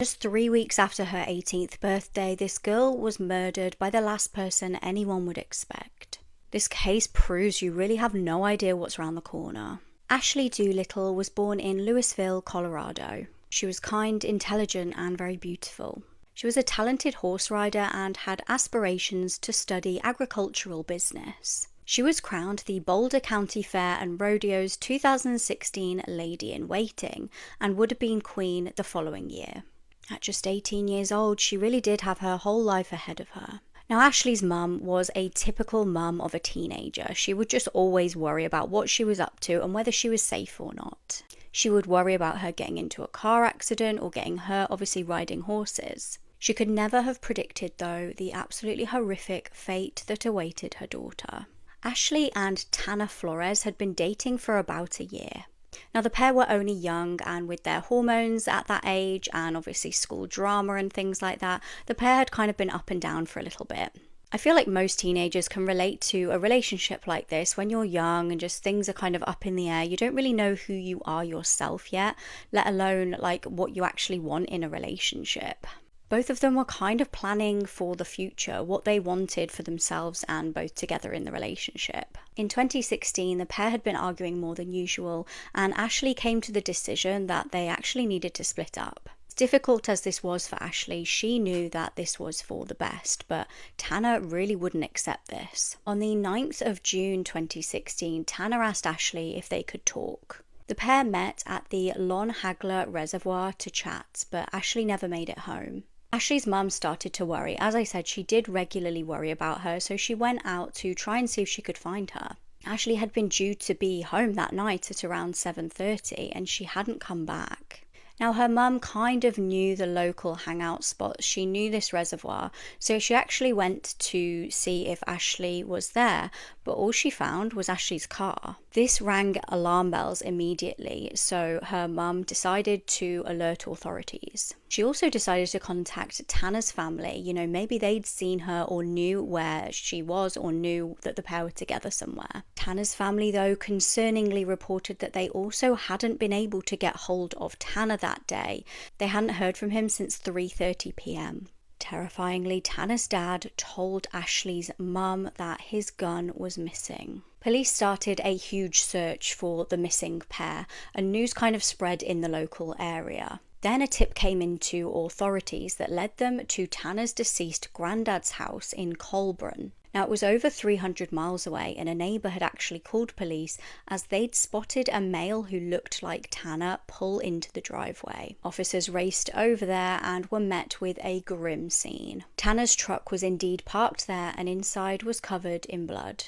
Just 3 weeks after her 18th birthday, this girl was murdered by the last person anyone would expect. This case proves you really have no idea what's around the corner. Ashley Doolittle was born in Louisville, Colorado. She was kind, intelligent, and very beautiful. She was a talented horse rider and had aspirations to study agricultural business. She was crowned the Boulder County Fair and Rodeo's 2016 Lady in Waiting and would have been queen the following year. At just 18 years old, she really did have her whole life ahead of her. Now, Ashley's mum was a typical mum of a teenager. She would just always worry about what she was up to and whether she was safe or not. She would worry about her getting into a car accident or getting hurt, obviously riding horses. She could never have predicted, though, the absolutely horrific fate that awaited her daughter. Ashley and Tanner Flores had been dating for about a year. Now, the pair were only young, and with their hormones at that age and obviously school drama and things like that, the pair had kind of been up and down for a little bit. I feel like most teenagers can relate to a relationship like this when you're young and just things are kind of up in the air. You don't really know who you are yourself yet, let alone like what you actually want in a relationship. Both of them were kind of planning for the future, what they wanted for themselves and both together in the relationship. In 2016, the pair had been arguing more than usual, and Ashley came to the decision that they actually needed to split up. As difficult as this was for Ashley, she knew that this was for the best, but Tanner really wouldn't accept this. On the 9th of June 2016, Tanner asked Ashley if they could talk. The pair met at the Lon Hagler Reservoir to chat, but Ashley never made it home. Ashley's mum started to worry. As I said, she did regularly worry about her, so she went out to try and see if she could find her. Ashley had been due to be home that night at around 7:30, and she hadn't come back. Now, her mum kind of knew the local hangout spots. She knew this reservoir, so she actually went to see if Ashley was there, but all she found was Ashley's car. This rang alarm bells immediately, so her mum decided to alert authorities. She also decided to contact Tanner's family. Maybe they'd seen her or knew where she was or knew that the pair were together somewhere. Tanner's family, though, concerningly reported that they also hadn't been able to get hold of Tanner that day. They hadn't heard from him since 3:30 p.m. Terrifyingly, Tanner's dad told Ashley's mum that his gun was missing. Police started a huge search for the missing pair, and news kind of spread in the local area. Then a tip came into authorities that led them to Tanner's deceased granddad's house in Colburn. Now, it was over 300 miles away, and a neighbour had actually called police as they'd spotted a male who looked like Tanner pull into the driveway. Officers raced over there and were met with a grim scene. Tanner's truck was indeed parked there, and inside was covered in blood.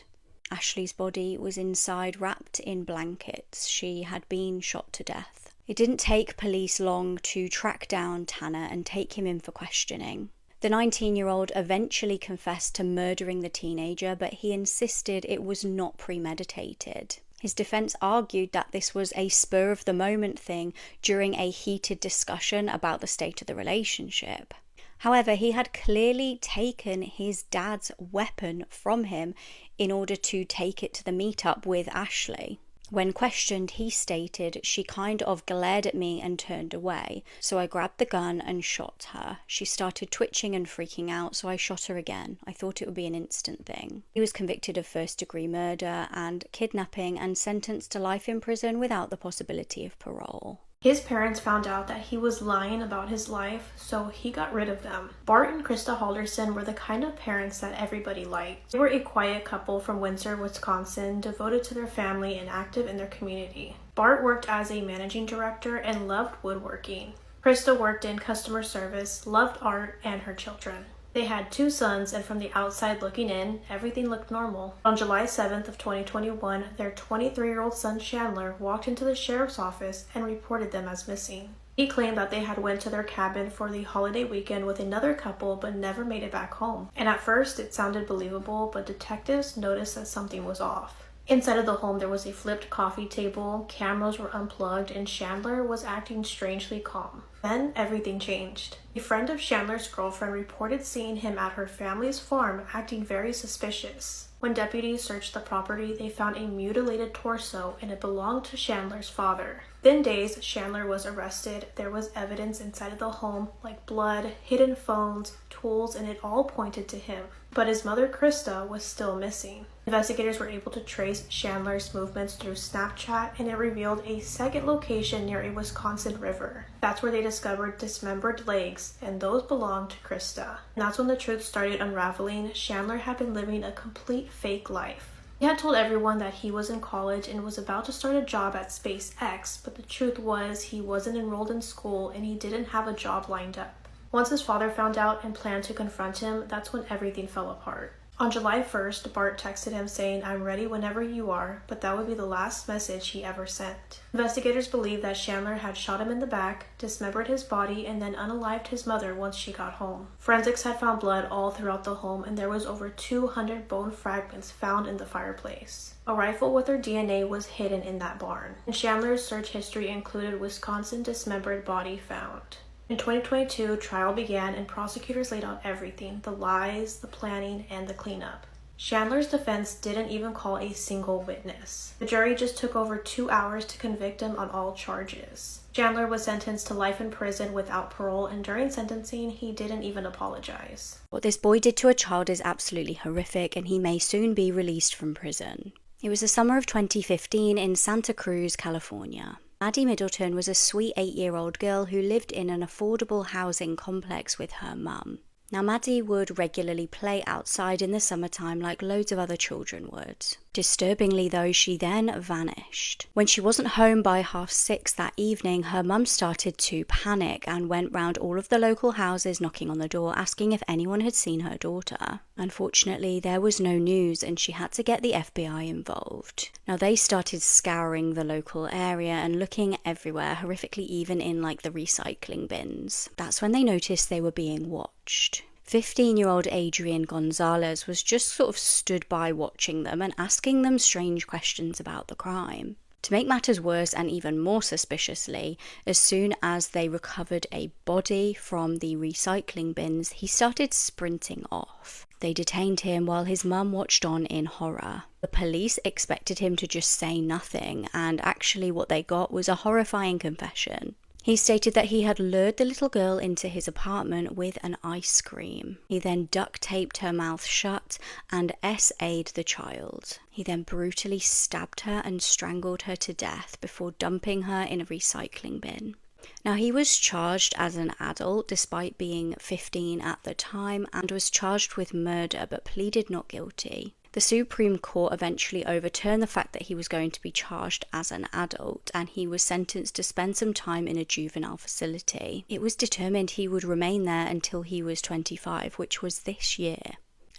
Ashley's body was inside wrapped in blankets. She had been shot to death. It didn't take police long to track down Tanner and take him in for questioning. The 19-year-old eventually confessed to murdering the teenager, but he insisted it was not premeditated. His defense argued that this was a spur-of-the-moment thing during a heated discussion about the state of the relationship. However, he had clearly taken his dad's weapon from him in order to take it to the meetup with Ashley. When questioned, he stated, "She kind of glared at me and turned away, so I grabbed the gun and shot her. She started twitching and freaking out, so I shot her again. I thought it would be an instant thing." He was convicted of first-degree murder and kidnapping and sentenced to life in prison without the possibility of parole. His parents found out that he was lying about his life, so he got rid of them. Bart and Krista Halderson were the kind of parents that everybody liked. They were a quiet couple from Windsor, Wisconsin, devoted to their family and active in their community. Bart worked as a managing director and loved woodworking. Krista worked in customer service, loved art, and her children. They had 2 sons, and from the outside looking in, everything looked normal. On July 7th of 2021, their 23-year-old son Chandler walked into the sheriff's office and reported them as missing. He claimed that they had went to their cabin for the holiday weekend with another couple but never made it back home. And at first it sounded believable, but detectives noticed that something was off. Inside of the home there was a flipped coffee table, cameras were unplugged, and Chandler was acting strangely calm. Then everything changed. A friend of Chandler's girlfriend reported seeing him at her family's farm acting very suspicious. When deputies searched the property, they found a mutilated torso and it belonged to Chandler's father. Within days, Chandler was arrested. There was evidence inside of the home, like blood, hidden phones, tools, and it all pointed to him. But his mother, Krista, was still missing. Investigators were able to trace Chandler's movements through Snapchat, and it revealed a second location near a Wisconsin river. That's where they discovered dismembered legs, and those belonged to Krista. And that's when the truth started unraveling. Chandler had been living a complete fake life. He had told everyone that he was in college and was about to start a job at SpaceX, but the truth was he wasn't enrolled in school and he didn't have a job lined up. Once his father found out and planned to confront him, that's when everything fell apart. On July 1st, Bart texted him saying, "I'm ready whenever you are," but that would be the last message he ever sent. Investigators believe that Chandler had shot him in the back, dismembered his body, and then unalived his mother once she got home. Forensics had found blood all throughout the home, and there was over 200 bone fragments found in the fireplace. A rifle with her DNA was hidden in that barn. And Chandler's search history included Wisconsin dismembered body found. In 2022, trial began and prosecutors laid out everything: the lies, the planning, and the cleanup. Chandler's defense didn't even call a single witness. The jury just took over 2 hours to convict him on all charges. Chandler was sentenced to life in prison without parole, and during sentencing, he didn't even apologize. What this boy did to a child is absolutely horrific, and he may soon be released from prison. It was the summer of 2015 in Santa Cruz, California. Maddie Middleton was a sweet 8-year-old girl who lived in an affordable housing complex with her mum. Now, Maddie would regularly play outside in the summertime like loads of other children would. Disturbingly though, she then vanished. When she wasn't home by 6:30 that evening, her mum started to panic and went round all of the local houses knocking on the door asking if anyone had seen her daughter. Unfortunately, there was no news and she had to get the FBI involved. Now, they started scouring the local area and looking everywhere, horrifically even in like the recycling bins. That's when they noticed they were being watched. 15-year-old Adrian Gonzalez was just sort of stood by watching them and asking them strange questions about the crime. To make matters worse and even more suspiciously, as soon as they recovered a body from the recycling bins, he started sprinting off. They detained him while his mum watched on in horror. The police expected him to just say nothing, and actually what they got was a horrifying confession. He stated that he had lured the little girl into his apartment with an ice cream. He then duct taped her mouth shut and SA'd the child. He then brutally stabbed her and strangled her to death before dumping her in a recycling bin. Now, he was charged as an adult despite being 15 at the time and was charged with murder but pleaded not guilty. The Supreme Court eventually overturned the fact that he was going to be charged as an adult and he was sentenced to spend some time in a juvenile facility. It was determined he would remain there until he was 25, which was this year.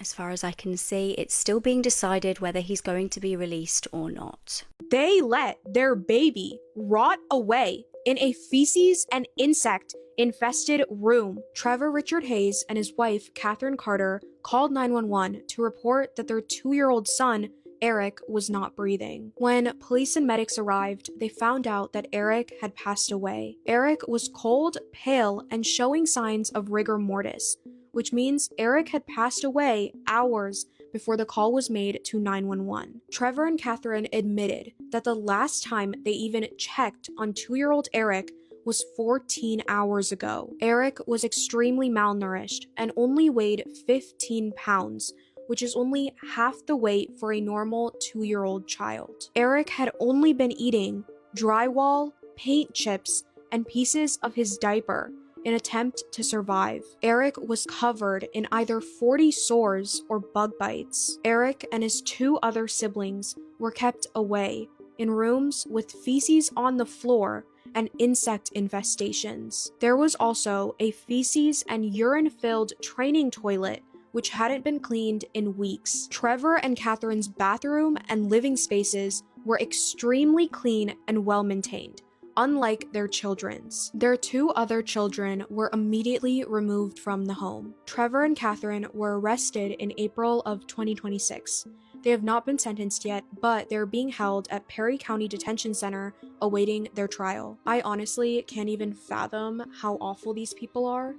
As far as I can see, it's still being decided whether he's going to be released or not. They let their baby rot away in a feces and insect infested room. Trevor Richard Hayes and his wife, Catherine Carter, called 911 to report that their 2-year-old son, Eric, was not breathing. When police and medics arrived, they found out that Eric had passed away. Eric was cold, pale, and showing signs of rigor mortis, which means Eric had passed away hours before the call was made to 911. Trevor and Catherine admitted that the last time they even checked on 2-year-old Eric was 14 hours ago. Eric was extremely malnourished and only weighed 15 pounds, which is only half the weight for a normal 2-year-old child. Eric had only been eating drywall, paint chips, and pieces of his diaper in an attempt to survive. Eric was covered in either 40 sores or bug bites. Eric and his 2 other siblings were kept away in rooms with feces on the floor and insect infestations. There was also a feces and urine-filled training toilet which hadn't been cleaned in weeks. Trevor and Catherine's bathroom and living spaces were extremely clean and well-maintained, unlike their children's. Their 2 other children were immediately removed from the home. Trevor and Catherine were arrested in April of 2026. They have not been sentenced yet, but they're being held at Perry County Detention Center awaiting their trial. I honestly can't even fathom how awful these people are,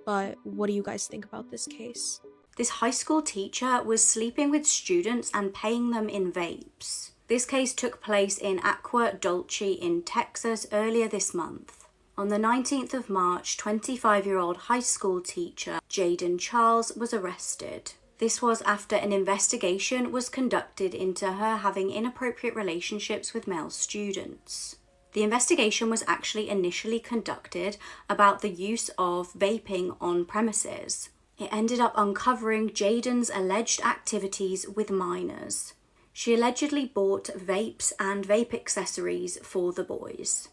but what do you guys think about this case? This high school teacher was sleeping with students and paying them in vapes. This case took place in Aqua Dulce in Texas earlier this month. On the 19th of March, 25-year-old high school teacher Jaden Charles was arrested. This was after an investigation was conducted into her having inappropriate relationships with male students. The investigation was actually initially conducted about the use of vaping on premises. It ended up uncovering Jaden's alleged activities with minors. She allegedly bought vapes and vape accessories for the boys.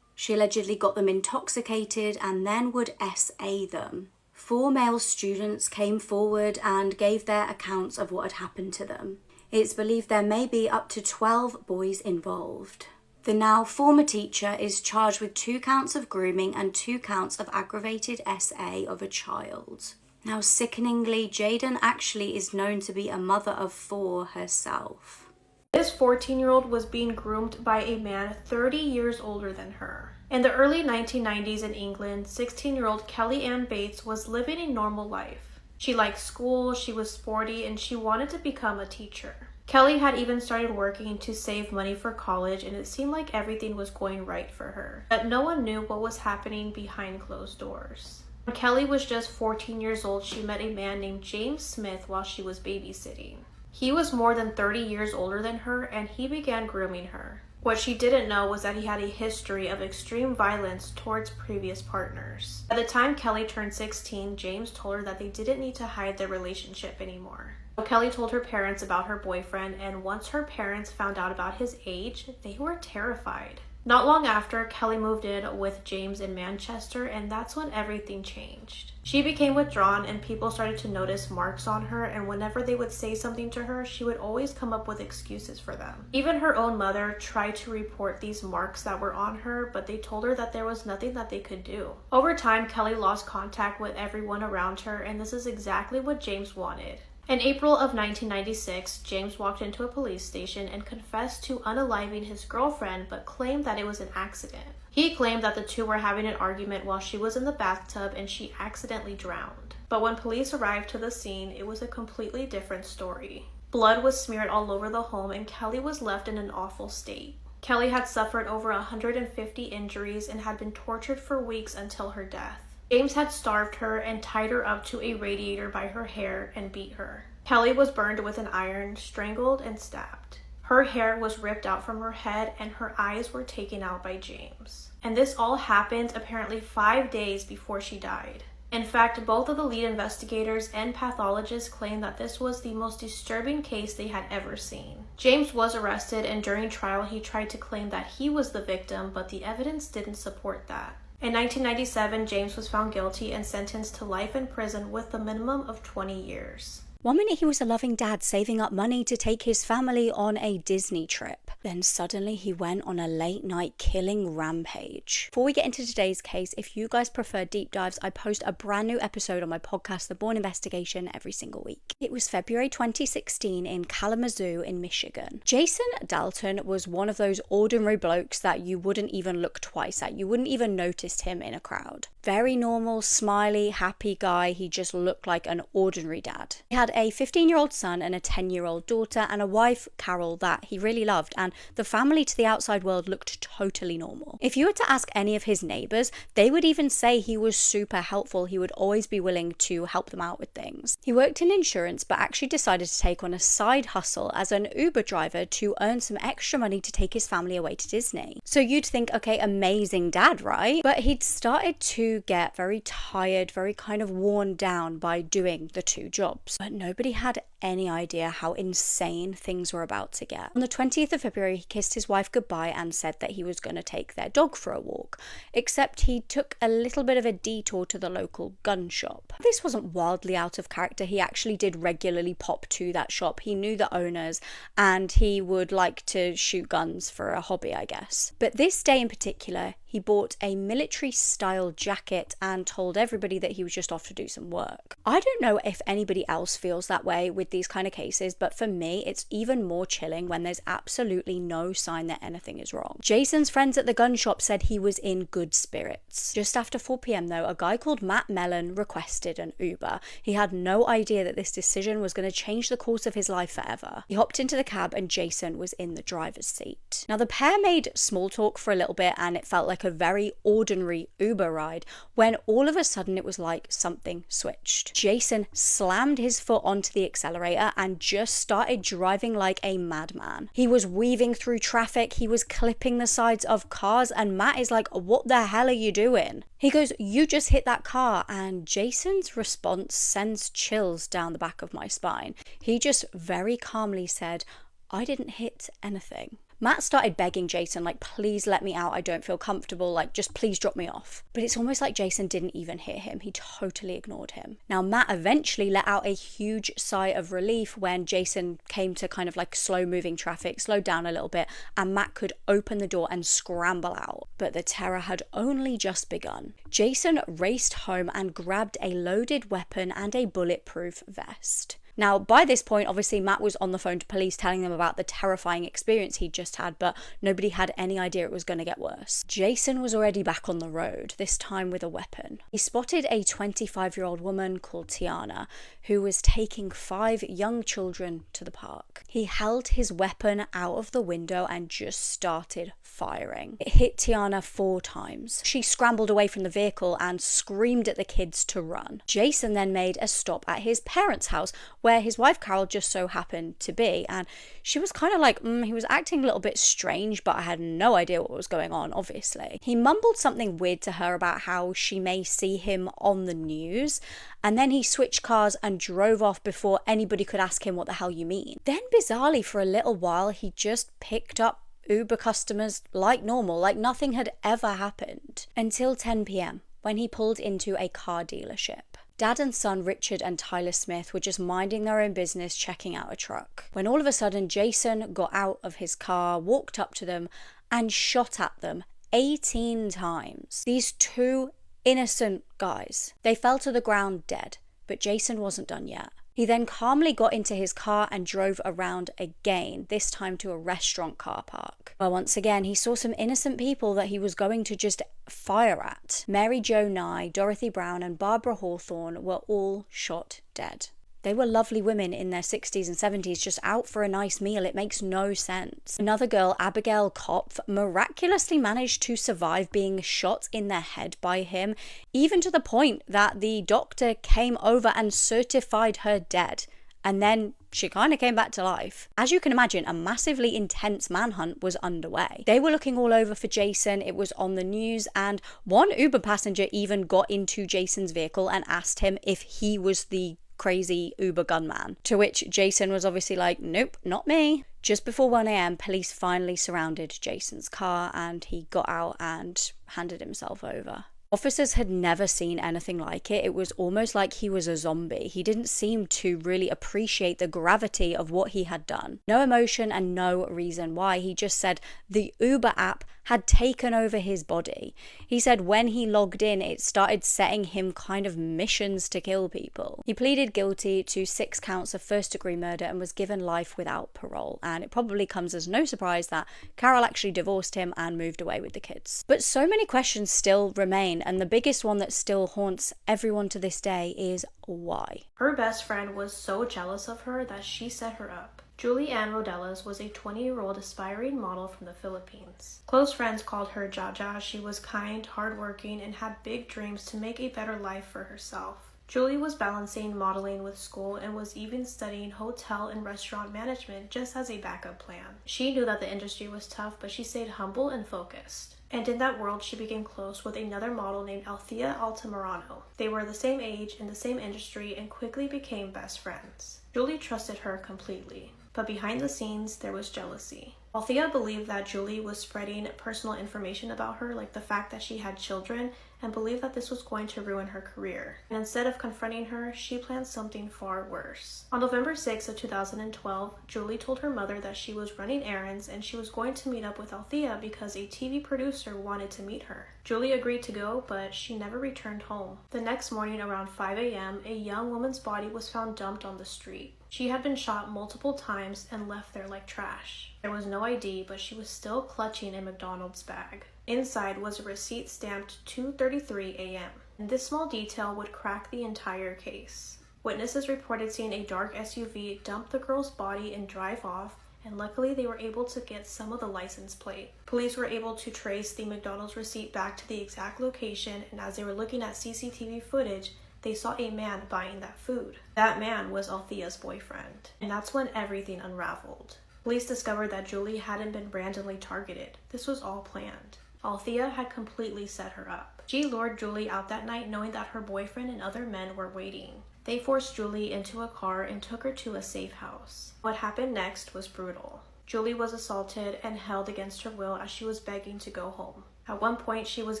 She allegedly got them intoxicated and then would SA them. 4 male students came forward and gave their accounts of what had happened to them. It's believed there may be up to 12 boys involved. The now former teacher is charged with 2 counts of grooming and 2 counts of aggravated SA of a child. Now, sickeningly, Jaden actually is known to be a mother of 4 herself. This 14-year-old was being groomed by a man 30 years older than her. In the early 1990s in England, 16-year-old Kelly Ann Bates was living a normal life. She liked school, she was sporty, and she wanted to become a teacher. Kelly had even started working to save money for college, and it seemed like everything was going right for her. But no one knew what was happening behind closed doors. When Kelly was just 14 years old, she met a man named James Smith while she was babysitting. He was more than 30 years older than her, and he began grooming her. What she didn't know was that he had a history of extreme violence towards previous partners. By the time Kelly turned 16, James told her that they didn't need to hide their relationship anymore. Kelly told her parents about her boyfriend, and once her parents found out about his age, they were terrified. Not long after, Kelly moved in with James in Manchester, and that's when everything changed. She became withdrawn, and people started to notice marks on her, and whenever they would say something to her, she would always come up with excuses for them. Even her own mother tried to report these marks that were on her, but they told her that there was nothing that they could do. Over time, Kelly lost contact with everyone around her, and this is exactly what James wanted. In April of 1996, James walked into a police station and confessed to unaliving his girlfriend, but claimed that it was an accident. He claimed that the two were having an argument while she was in the bathtub and she accidentally drowned. But when police arrived to the scene, it was a completely different story. Blood was smeared all over the home and Kelly was left in an awful state. Kelly had suffered over 150 injuries and had been tortured for weeks until her death. James had starved her and tied her up to a radiator by her hair and beat her. Kelly was burned with an iron, strangled, and stabbed. Her hair was ripped out from her head and her eyes were taken out by James. And this all happened apparently 5 days before she died. In fact, both of the lead investigators and pathologists claimed that this was the most disturbing case they had ever seen. James was arrested, and during trial he tried to claim that he was the victim, but the evidence didn't support that. In 1997, James was found guilty and sentenced to life in prison with a minimum of 20 years. 1 minute he was a loving dad saving up money to take his family on a Disney trip. Then suddenly he went on a late night killing rampage. Before we get into today's case, if you guys prefer deep dives, I post a brand new episode on my podcast, The Born Investigation, every single week. It was February 2016 in Kalamazoo in Michigan. Jason Dalton was one of those ordinary blokes that you wouldn't even look twice at. You wouldn't even notice him in a crowd. Very normal, smiley, happy guy. He just looked like an ordinary dad. He had a 15-year-old son and a 10-year-old daughter and a wife, Carol, that he really loved, and the family to the outside world looked totally normal. If you were to ask any of his neighbors, they would even say he was super helpful. He would always be willing to help them out with things. He worked in insurance, but actually decided to take on a side hustle as an Uber driver to earn some extra money to take his family away to Disney. So you'd think, okay, amazing dad, right? But he'd started to get very tired, very kind of worn down by doing the 2 jobs. But nobody had any idea how insane things were about to get. On the 20th of February, he kissed his wife goodbye and said that he was going to take their dog for a walk, except he took a little bit of a detour to the local gun shop. This wasn't wildly out of character. He actually did regularly pop to that shop. He knew the owners and he would like to shoot guns for a hobby, I guess. But this day in particular, He bought a military-style jacket and told everybody that he was just off to do some work. I don't know if anybody else feels that way with these kind of cases, but for me, it's even more chilling when there's absolutely no sign that anything is wrong. Jason's friends at the gun shop said he was in good spirits. Just after 4 p.m. though, a guy called Matt Mellon requested an Uber. He had no idea that this decision was going to change the course of his life forever. He hopped into the cab and Jason was in the driver's seat. Now the pair made small talk for a little bit and it felt like a very ordinary Uber ride when all of a sudden it was like something switched. Jason slammed his foot onto the accelerator and just started driving like a madman. He was weaving through traffic, he was clipping the sides of cars, and Matt is like, "What the hell are you doing?" He goes, "You just hit that car," and Jason's response sends chills down the back of my spine. He just very calmly said, "I didn't hit anything." Matt started begging Jason, like, "Please let me out, I don't feel comfortable, like, just please drop me off." But it's almost like Jason didn't even hear him. He totally ignored him. Now, Matt eventually let out a huge sigh of relief when Jason came to kind of like slow moving traffic, slowed down a little bit, and Matt could open the door and scramble out. But the terror had only just begun. Jason raced home and grabbed a loaded weapon and a bulletproof vest. Now, by this point, obviously, Matt was on the phone to police telling them about the terrifying experience he'd just had, but nobody had any idea it was going to get worse. Jason was already back on the road, this time with a weapon. He spotted a 25-year-old woman called Tiana, who was taking 5 young children to the park. He held his weapon out of the window and just started firing. It hit Tiana 4 times. She scrambled away from the vehicle and screamed at the kids to run. Jason then made a stop at his parents' house, where his wife Carol just so happened to be, and she was kind of like, he was acting a little bit strange, but I had no idea what was going on, obviously. He mumbled something weird to her about how she may see him on the news, and then he switched cars and drove off before anybody could ask him what the hell you mean. Then bizarrely, for a little while, he just picked up Uber customers like normal, like nothing had ever happened, until 10 p.m. when he pulled into a car dealership. Dad and son Richard and Tyler Smith were just minding their own business, checking out a truck, when all of a sudden Jason got out of his car, walked up to them and shot at them 18 times. These 2 innocent guys, they fell to the ground dead, but Jason wasn't done yet. He then calmly got into his car and drove around again, this time to a restaurant car park, where once again he saw some innocent people that he was going to just fire at. Mary Jo Nye, Dorothy Brown, and Barbara Hawthorne were all shot dead. They were lovely women in their 60s and 70s, just out for a nice meal. It makes no sense. Another girl, Abigail Kopf, miraculously managed to survive being shot in the head by him, even to the point that the doctor came over and certified her dead. And then she kind of came back to life. As you can imagine, a massively intense manhunt was underway. They were looking all over for Jason, it was on the news, and one Uber passenger even got into Jason's vehicle and asked him if he was the crazy Uber gunman, to which Jason was obviously like, "Nope, not me." Just before 1 a.m, police finally surrounded Jason's car and he got out and handed himself over. Officers had never seen anything like it. It was almost like he was a zombie. He didn't seem to really appreciate the gravity of what he had done. No emotion and no reason why. He just said the Uber app had taken over his body. He said when he logged in, it started setting him kind of missions to kill people. He pleaded guilty to 6 counts of first-degree murder and was given life without parole. And it probably comes as no surprise that Carol actually divorced him and moved away with the kids. But so many questions still remain, and the biggest one that still haunts everyone to this day is why? Her best friend was so jealous of her that she set her up. Julie Ann Rodelas was a 20-year-old aspiring model from the Philippines. Close friends called her Jaja. She was kind, hardworking, and had big dreams to make a better life for herself. Julie was balancing modeling with school and was even studying hotel and restaurant management just as a backup plan. She knew that the industry was tough, but she stayed humble and focused. And in that world, she became close with another model named Althea Altamirano. They were the same age, in the same industry, and quickly became best friends. Julie trusted her completely. But behind the scenes, there was jealousy. Althea believed that Julie was spreading personal information about her, like the fact that she had children, and believed that this was going to ruin her career. And instead of confronting her, she planned something far worse. On November 6th of 2012, Julie told her mother that she was running errands and she was going to meet up with Althea because a TV producer wanted to meet her. Julie agreed to go, but she never returned home. The next morning around 5 a.m., a young woman's body was found dumped on the street. She had been shot multiple times and left there like trash. There was no ID, but she was still clutching a McDonald's bag. Inside was a receipt stamped 2:33 a.m. And this small detail would crack the entire case. Witnesses reported seeing a dark SUV dump the girl's body and drive off, and luckily they were able to get some of the license plate. Police were able to trace the McDonald's receipt back to the exact location, and as they were looking at CCTV footage, they saw a man buying that food. That man was Althea's boyfriend. And that's when everything unraveled. Police discovered that Julie hadn't been randomly targeted. This was all planned. Althea had completely set her up. She lured Julie out that night knowing that her boyfriend and other men were waiting. They forced Julie into a car and took her to a safe house. What happened next was brutal. Julie was assaulted and held against her will as she was begging to go home. At one point, she was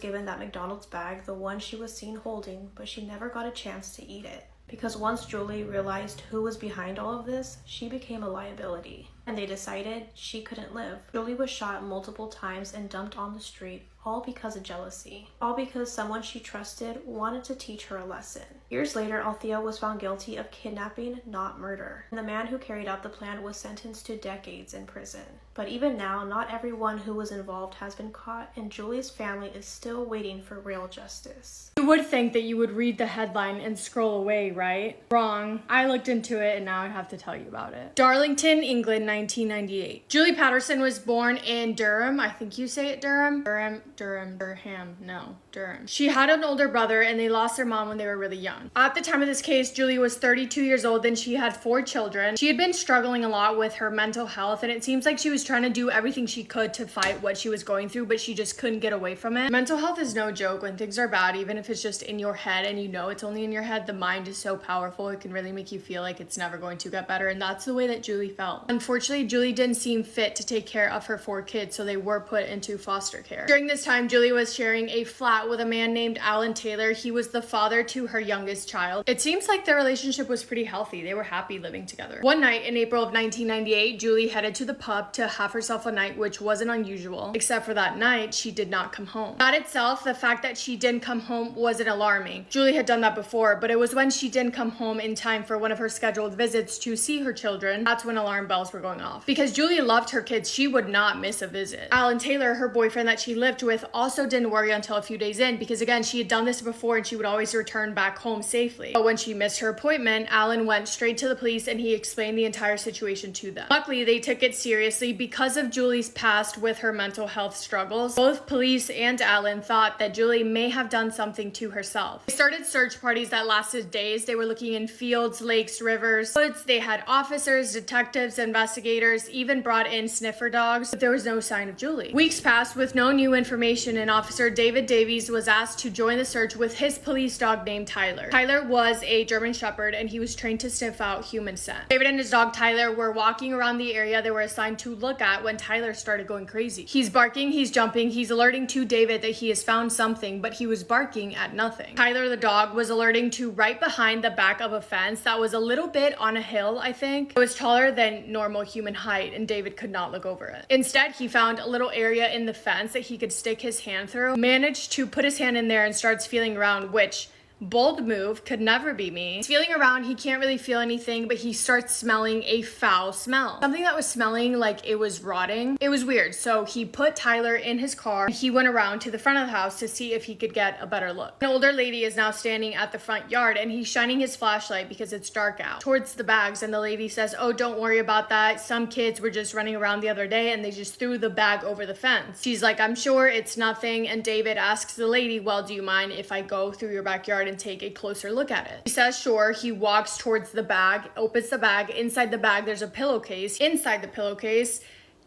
given that McDonald's bag, the one she was seen holding, but she never got a chance to eat it. Because once Julie realized who was behind all of this, she became a liability. And they decided she couldn't live. Julie was shot multiple times and dumped on the street, all because of jealousy. All because someone she trusted wanted to teach her a lesson. Years later, Althea was found guilty of kidnapping, not murder. And the man who carried out the plan was sentenced to decades in prison. But even now, not everyone who was involved has been caught, and Julie's family is still waiting for real justice. You would think that you would read the headline and scroll away, right? Wrong. I looked into it and now I have to tell you about it. Darlington, England, 1998. Julie Patterson was born in Durham. I think you say it Durham. Durham. No, Durham. She had an older brother and they lost their mom when they were really young. At the time of this case, Julie was 32 years old and she had 4 children. She had been struggling a lot with her mental health, and it seems like she was trying to do everything she could to fight what she was going through, but she just couldn't get away from it. Mental health is no joke. When things are bad, even if it's just in your head and you know it's only in your head, the mind is so powerful. It can really make you feel like it's never going to get better, and that's the way that Julie felt. Unfortunately, Julie didn't seem fit to take care of her 4 kids, so they were put into foster care. During this time, Julie was sharing a flat with a man named Alan Taylor. He was the father to her youngest child. It seems like their relationship was pretty healthy. They were happy living together. One night in April of 1998, Julie headed to the pub to have herself a night, which wasn't unusual, except for that night, she did not come home. That itself, the fact that she didn't come home wasn't alarming. Julie had done that before, but it was when she didn't come home in time for one of her scheduled visits to see her children, that's when alarm bells were going off. Because Julie loved her kids, she would not miss a visit. Alan Taylor, her boyfriend that she lived with, also didn't worry until a few days in, because again, she had done this before and she would always return back home safely. But when she missed her appointment, Alan went straight to the police and he explained the entire situation to them. Luckily, they took it seriously because of Julie's past with her mental health struggles. Both police and Alan thought that Julie may have done something to herself. They started search parties that lasted days. They were looking in fields, lakes, rivers, woods. They had officers, detectives, investigators, even brought in sniffer dogs, but there was no sign of Julie. Weeks passed with no new information, and Officer David Davies was asked to join the search with his police dog named Tyler. Tyler was a German Shepherd and he was trained to sniff out human scent. David and his dog Tyler were walking around the area they were assigned to look at when Tyler started going crazy. He's barking, he's jumping, he's alerting to David that he has found something, but he was barking at nothing. Tyler the dog was alerting to right behind the back of a fence that was a little bit on a hill, I think. It was taller than normal human height and David could not look over it. Instead, he found a little area in the fence that he could stick his hand through, managed to put his hand in there and starts feeling around, which bold move, could never be me. He's feeling around, he can't really feel anything, but he starts smelling a foul smell. Something that was smelling like it was rotting. It was weird, so he put Tyler in his car and he went around to the front of the house to see if he could get a better look. An older lady is now standing at the front yard and he's shining his flashlight because it's dark out towards the bags, and the lady says, "Oh, don't worry about that. Some kids were just running around the other day and they just threw the bag over the fence." She's like, "I'm sure it's nothing," and David asks the lady, "Well, do you mind if I go through your backyard and take a closer look at it?" She says sure. He walks towards the bag, opens the bag. Inside the bag there's a pillowcase. Inside the pillowcase,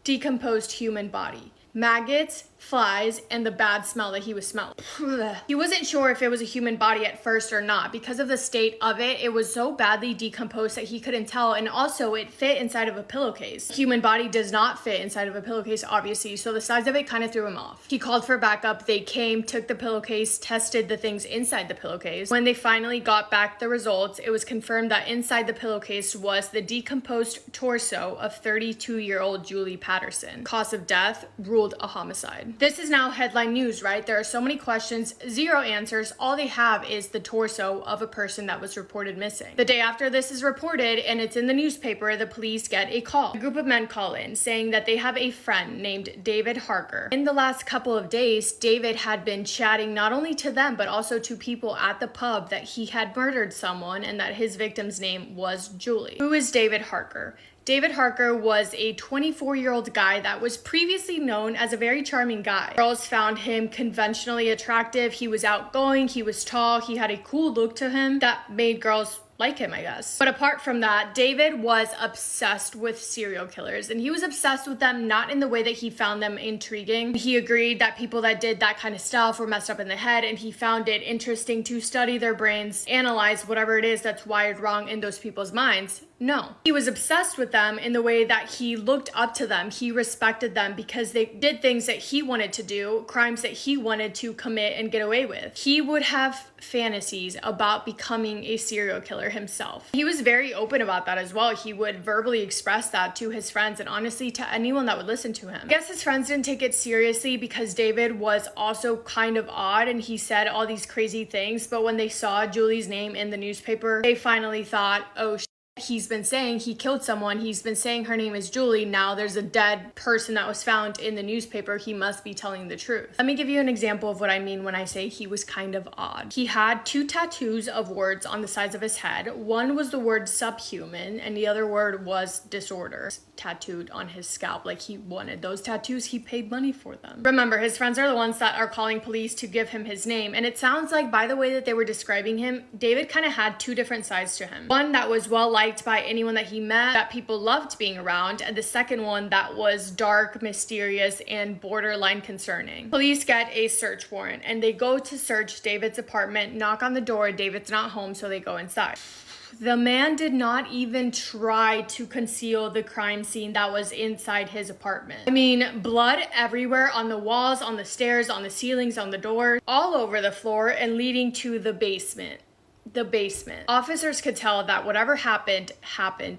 decomposed human body. Maggots, flies, and the bad smell that he was smelling. He wasn't sure if it was a human body at first or not. Because of the state of it, it was so badly decomposed that he couldn't tell, and also it fit inside of a pillowcase. Human body does not fit inside of a pillowcase, obviously, so the size of it kind of threw him off. He called for backup. They came, took the pillowcase, tested the things inside the pillowcase. When they finally got back the results, it was confirmed that inside the pillowcase was the decomposed torso of 32-year-old Julie Patterson. Cause of death ruled a homicide. This is now headline news, right? There are so many questions, zero answers. All they have is the torso of a person that was reported missing. The day after this is reported and it's in the newspaper, the police get a call. A group of men call in saying that they have a friend named David Harker. In the last couple of days, David had been chatting not only to them but also to people at the pub that he had murdered someone and that his victim's name was Julie. Who is David Harker? David Harker was a 24-year-old guy that was previously known as a very charming guy. Girls found him conventionally attractive. He was outgoing, he was tall, he had a cool look to him that made girls like him, I guess. But apart from that, David was obsessed with serial killers, and he was obsessed with them not in the way that he found them intriguing. He agreed that people that did that kind of stuff were messed up in the head, and he found it interesting to study their brains, analyze whatever it is that's wired wrong in those people's minds. No. He was obsessed with them in the way that he looked up to them. He respected them because they did things that he wanted to do, crimes that he wanted to commit and get away with. He would have fantasies about becoming a serial killer himself. He was very open about that as well. He would verbally express that to his friends and honestly to anyone that would listen to him. I guess his friends didn't take it seriously because David was also kind of odd and he said all these crazy things, but when they saw Julie's name in the newspaper, they finally thought, oh, he's been saying he killed someone. He's been saying her name is Julie. Now there's a dead person that was found in the newspaper. He must be telling the truth. Let me give you an example of what I mean when I say he was kind of odd. He had 2 tattoos of words on the sides of his head. One was the word subhuman and the other word was disorder tattooed on his scalp. Like he wanted those tattoos. He paid money for them. Remember, his friends are the ones that are calling police to give him his name. And it sounds like by the way that they were describing him, David kind of had 2 different sides to him. One that was well liked by anyone that he met, that people loved being around, and the second one that was dark, mysterious, and borderline concerning. Police get a search warrant and they go to search David's apartment, knock on the door. David's not home, so they go inside. The man did not even try to conceal the crime scene that was inside his apartment. I mean, blood everywhere on the walls, on the stairs, on the ceilings, on the door, all over the floor and leading to the basement. The basement. Officers could tell that whatever happened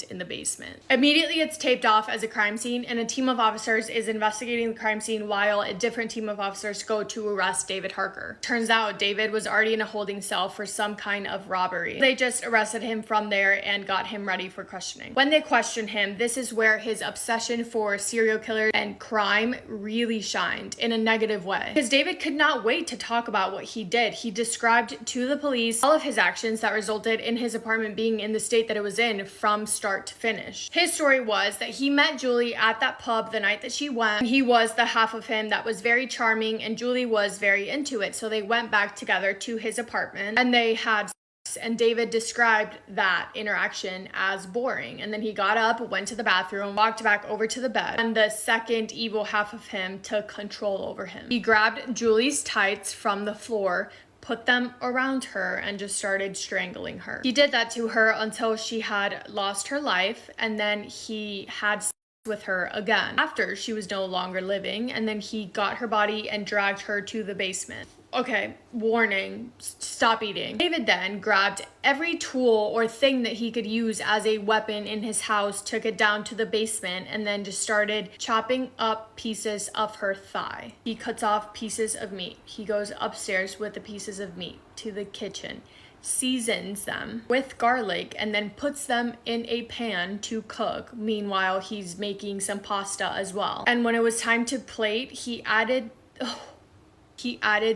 in the basement. Immediately it's taped off as a crime scene and a team of officers is investigating the crime scene while a different team of officers go to arrest David Harker. Turns out David was already in a holding cell for some kind of robbery. They just arrested him from there and got him ready for questioning. When they question him, this is where his obsession for serial killers and crime really shined in a negative way. Because David could not wait to talk about what he did. He described to the police all of his actions that resulted in his apartment being in the state that it was in from start to finish. His story was that he met Julie at that pub the night that she went. He was the half of him that was very charming and Julie was very into it. So they went back together to his apartment and they had sex. And David described that interaction as boring. And then he got up, went to the bathroom, walked back over to the bed, and the second evil half of him took control over him. He grabbed Julie's tights from the floor, put them around her and just started strangling her. He did that to her until she had lost her life and then he had sex with her again after she was no longer living and then he got her body and dragged her to the basement. Okay, warning, stop eating. David then grabbed every tool or thing that he could use as a weapon in his house, took it down to the basement, and then just started chopping up pieces of her thigh. He cuts off pieces of meat. He goes upstairs with the pieces of meat to the kitchen, seasons them with garlic, and then puts them in a pan to cook. Meanwhile, he's making some pasta as well. And when it was time to plate, he added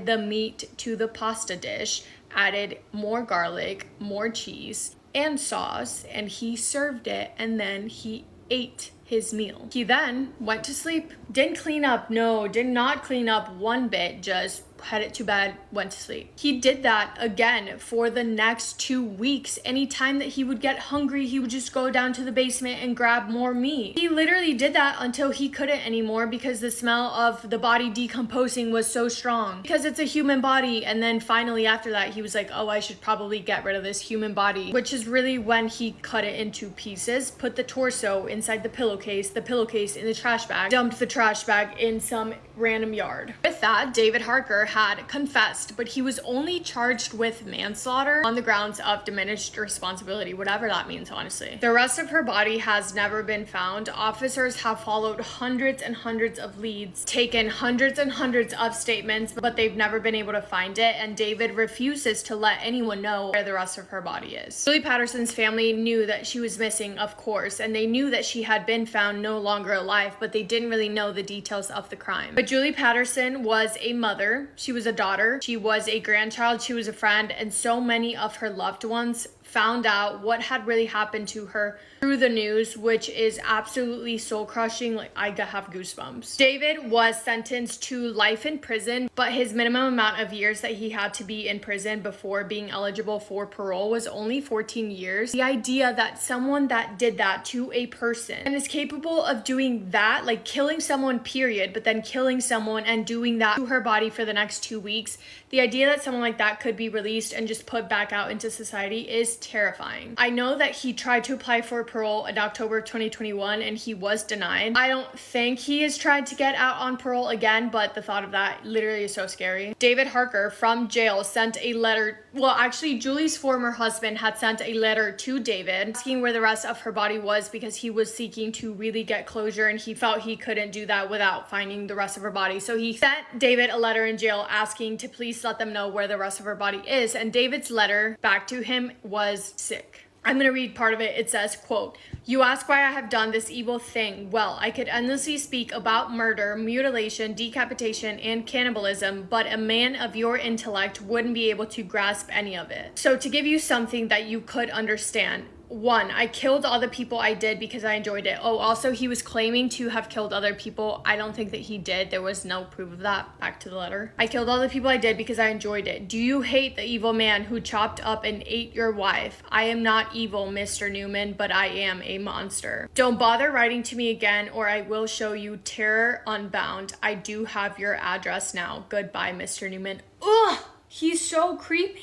the meat to the pasta dish, added more garlic, more cheese, and sauce, and he served it, and then he ate his meal. He then went to sleep, did not clean up one bit, just headed to bed, went to sleep. He did that again for the next 2 weeks. Anytime that he would get hungry, he would just go down to the basement and grab more meat. He literally did that until he couldn't anymore because the smell of the body decomposing was so strong. Because it's a human body. And then finally after that, he was like, oh, I should probably get rid of this human body, which is really when he cut it into pieces, put the torso inside the pillowcase in the trash bag, dumped the trash bag in some random yard. With that, David Harker had confessed, but he was only charged with manslaughter on the grounds of diminished responsibility, whatever that means, honestly. The rest of her body has never been found. Officers have followed hundreds and hundreds of leads, taken hundreds and hundreds of statements, but they've never been able to find it, and David refuses to let anyone know where the rest of her body is. Julie Patterson's family knew that she was missing, of course, and they knew that she had been found no longer alive, but they didn't really know the details of the crime. But Julie Patterson was a mother, she was a daughter, she was a grandchild, she was a friend, and so many of her loved ones found out what had really happened to her through the news, which is absolutely soul crushing. Like, I have goosebumps. David was sentenced to life in prison, but his minimum amount of years that he had to be in prison before being eligible for parole was only 14 years. The idea that someone that did that to a person and is capable of doing that, like killing someone period, but then killing someone and doing that to her body for the next 2 weeks, the idea that someone like that could be released and just put back out into society is terrifying. I know that he tried to apply for parole in October of 2021 and he was denied. I don't think he has tried to get out on parole again, but the thought of that literally is so scary. David Harker from jail sent a letter. Well, actually, Julie's former husband had sent a letter to David asking where the rest of her body was because he was seeking to really get closure and he felt he couldn't do that without finding the rest of her body. So he sent David a letter in jail asking to please let them know where the rest of her body is. And David's letter back to him was sick. I'm going to read part of it. It says, quote, "You ask why I have done this evil thing. Well, I could endlessly speak about murder, mutilation, decapitation, and cannibalism, but a man of your intellect wouldn't be able to grasp any of it. So to give you something that you could understand, 1, I killed all the people I did because I enjoyed it." Oh, also, he was claiming to have killed other people. I don't think that he did. There was no proof of that. Back to the letter. "I killed all the people I did because I enjoyed it. Do you hate the evil man who chopped up and ate your wife? I am not evil, Mr. Newman, but I am a monster. Don't bother writing to me again or I will show you terror unbound. I do have your address now. Goodbye, Mr. Newman." Ugh, he's so creepy.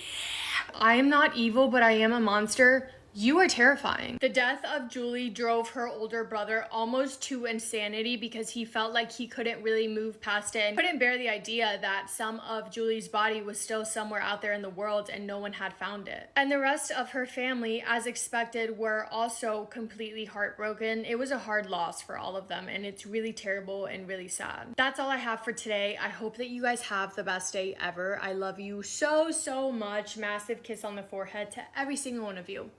I am not evil, but I am a monster. You are terrifying. The death of Julie drove her older brother almost to insanity because he felt like he couldn't really move past it and couldn't bear the idea that some of Julie's body was still somewhere out there in the world and no one had found it. And the rest of her family, as expected, were also completely heartbroken. It was a hard loss for all of them and it's really terrible and really sad. That's all I have for today. I hope that you guys have the best day ever. I love you so, so much. Massive kiss on the forehead to every single one of you.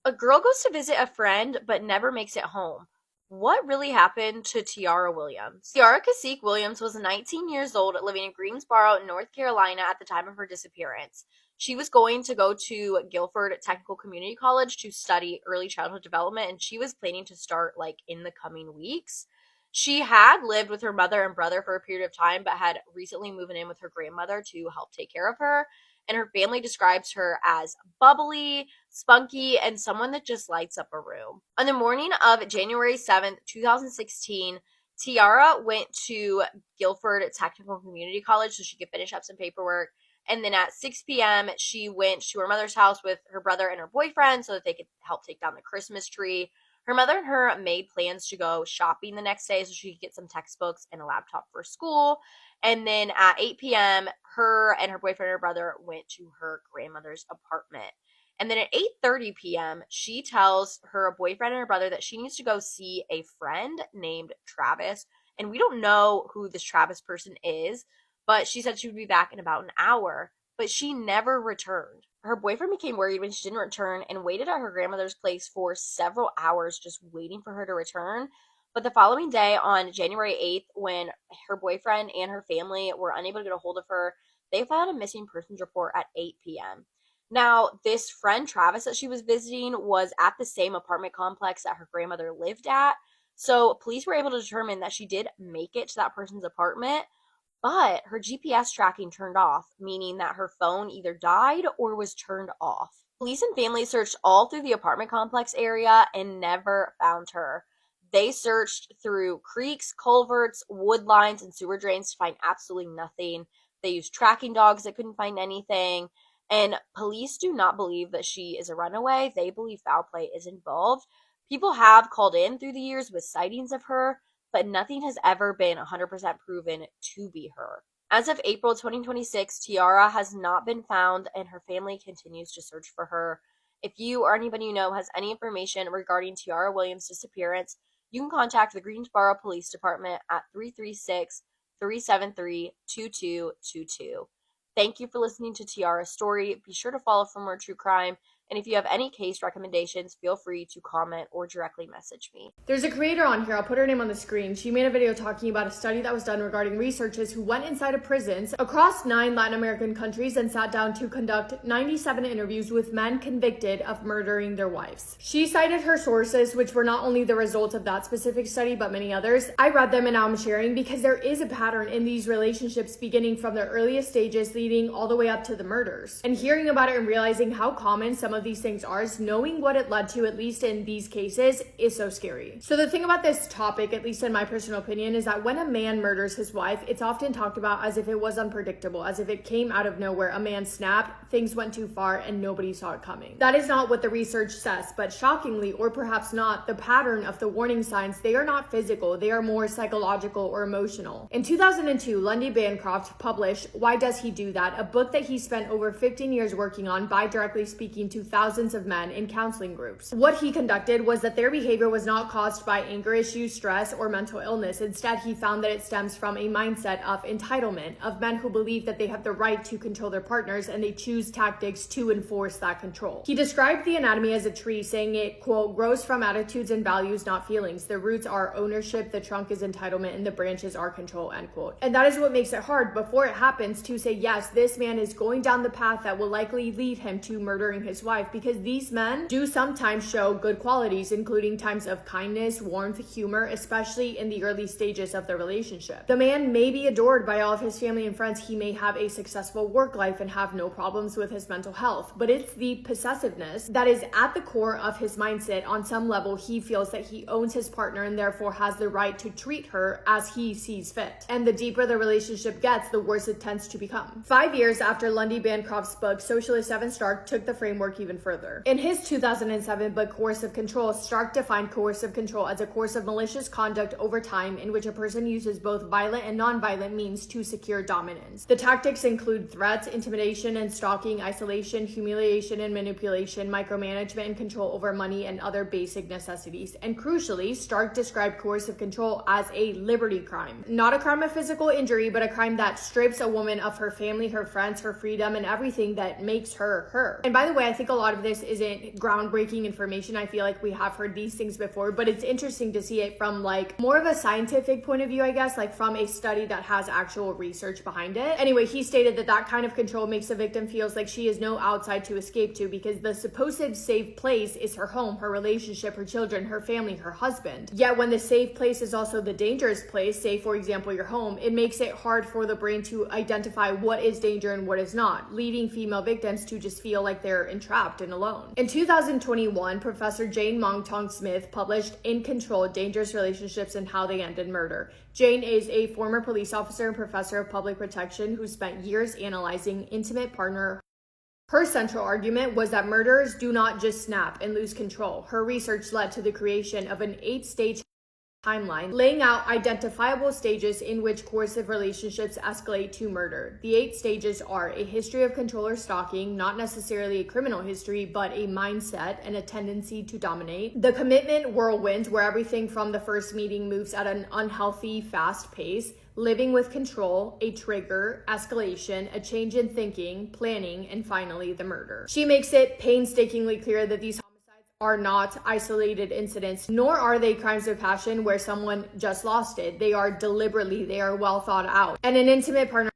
A girl goes to visit a friend but never makes it home. What really happened to Tiara Williams? Tiara Cacique Williams was 19 years old, living in Greensboro, North Carolina at the time of her disappearance. She was going to go to Guilford Technical Community College to study early childhood development, and she was planning to start in the coming weeks. She had lived with her mother and brother for a period of time, but had recently moved in with her grandmother to help take care of her. And her family describes her as bubbly, spunky, and someone that just lights up a room. On the morning of January 7th, 2016, Tiara went to Guilford Technical Community College so she could finish up some paperwork. And then at 6 p.m., she went to her mother's house with her brother and her boyfriend so that they could help take down the Christmas tree. Her mother and her made plans to go shopping the next day so she could get some textbooks and a laptop for school. And then at 8 p.m., her and her boyfriend and her brother went to her grandmother's apartment. And then at 8:30 p.m., she tells her boyfriend and her brother that she needs to go see a friend named Travis. And we don't know who this Travis person is, but she said she would be back in about an hour. But she never returned. Her boyfriend became worried when she didn't return and waited at her grandmother's place for several hours just waiting for her to return. But the following day, on January 8th, when her boyfriend and her family were unable to get a hold of her, they filed a missing persons report at 8 p.m. Now, this friend, Travis, that she was visiting was at the same apartment complex that her grandmother lived at. So police were able to determine that she did make it to that person's apartment, but her GPS tracking turned off, meaning that her phone either died or was turned off. Police and family searched all through the apartment complex area and never found her. They searched through creeks, culverts, wood lines, and sewer drains to find absolutely nothing. They used tracking dogs that couldn't find anything. And police do not believe that she is a runaway. They believe foul play is involved. People have called in through the years with sightings of her, but nothing has ever been 100% proven to be her. As of April 2026, Tiara has not been found, and her family continues to search for her. If you or anybody you know has any information regarding Tiara Williams' disappearance, you can contact the Greensboro Police Department at 336-373-2222. Thank you for listening to Tiara's story. Be sure to follow for more true crime. And if you have any case recommendations, feel free to comment or directly message me. There's a creator on here, I'll put her name on the screen. She made a video talking about a study that was done regarding researchers who went inside of prisons across 9 Latin American countries and sat down to conduct 97 interviews with men convicted of murdering their wives. She cited her sources, which were not only the results of that specific study, but many others. I read them and now I'm sharing because there is a pattern in these relationships beginning from the earliest stages leading all the way up to the murders. And hearing about it and realizing how common some of these things are, knowing what it led to, at least in these cases, is so scary. So the thing about this topic, at least in my personal opinion, is that when a man murders his wife, it's often talked about as if it was unpredictable, as if it came out of nowhere. A man snapped, things went too far, and nobody saw it coming. That is not what the research says, but shockingly, or perhaps not, the pattern of the warning signs, they are not physical, they are more psychological or emotional. In 2002, Lundy Bancroft published Why Does He Do That?, a book that he spent over 15 years working on by directly speaking to thousands of men in counseling groups. What he conducted was that their behavior was not caused by anger issues, stress, or mental illness. Instead, he found that it stems from a mindset of entitlement, of men who believe that they have the right to control their partners and they choose tactics to enforce that control. He described the anatomy as a tree, saying it, quote, grows from attitudes and values, not feelings. The roots are ownership, the trunk is entitlement, and the branches are control, end quote. And that is what makes it hard before it happens to say, yes, this man is going down the path that will likely lead him to murdering his wife, because these men do sometimes show good qualities, including times of kindness, warmth, humor, especially in the early stages of the relationship. The man may be adored by all of his family and friends. He may have a successful work life and have no problems with his mental health, but it's the possessiveness that is at the core of his mindset. On some level, he feels that he owns his partner and therefore has the right to treat her as he sees fit. And the deeper the relationship gets, the worse it tends to become. 5 years after Lundy Bancroft's book, socialist Evan Stark took the framework even further. In his 2007 book, Coercive Control, Stark defined coercive control as a course of malicious conduct over time in which a person uses both violent and non-violent means to secure dominance. The tactics include threats, intimidation and stalking, isolation, humiliation and manipulation, micromanagement and control over money and other basic necessities. And crucially, Stark described coercive control as a liberty crime. Not a crime of physical injury, but a crime that strips a woman of her family, her friends, her freedom, and everything that makes her her. And by the way, I think a lot of this isn't groundbreaking information. I feel like we have heard these things before, but it's interesting to see it from like more of a scientific point of view, I guess, like from a study that has actual research behind it. Anyway, he stated that that kind of control makes the victim feels like she has no outside to escape to, because the supposed safe place is her home, her relationship, her children, her family, her husband. Yet when the safe place is also the dangerous place, say for example your home, it makes it hard for the brain to identify what is danger and what is not, leading female victims to just feel like they're entrapped and alone. In 2021, Professor Jane Mongtong Smith published In Control: Dangerous Relationships and How They End in Murder. Jane is a former police officer and professor of public protection who spent years analyzing intimate partner. Her central argument was that murderers do not just snap and lose control. Her research led to the creation of an 8-stage timeline, laying out identifiable stages in which coercive relationships escalate to murder. The 8 stages are a history of control or stalking, not necessarily a criminal history, but a mindset and a tendency to dominate. The commitment whirlwind, where everything from the first meeting moves at an unhealthy, fast pace. Living with control, a trigger, escalation, a change in thinking, planning, and finally the murder. She makes it painstakingly clear that these are not isolated incidents, nor are they crimes of passion where someone just lost it. They are deliberately, they are well thought out. And an intimate partner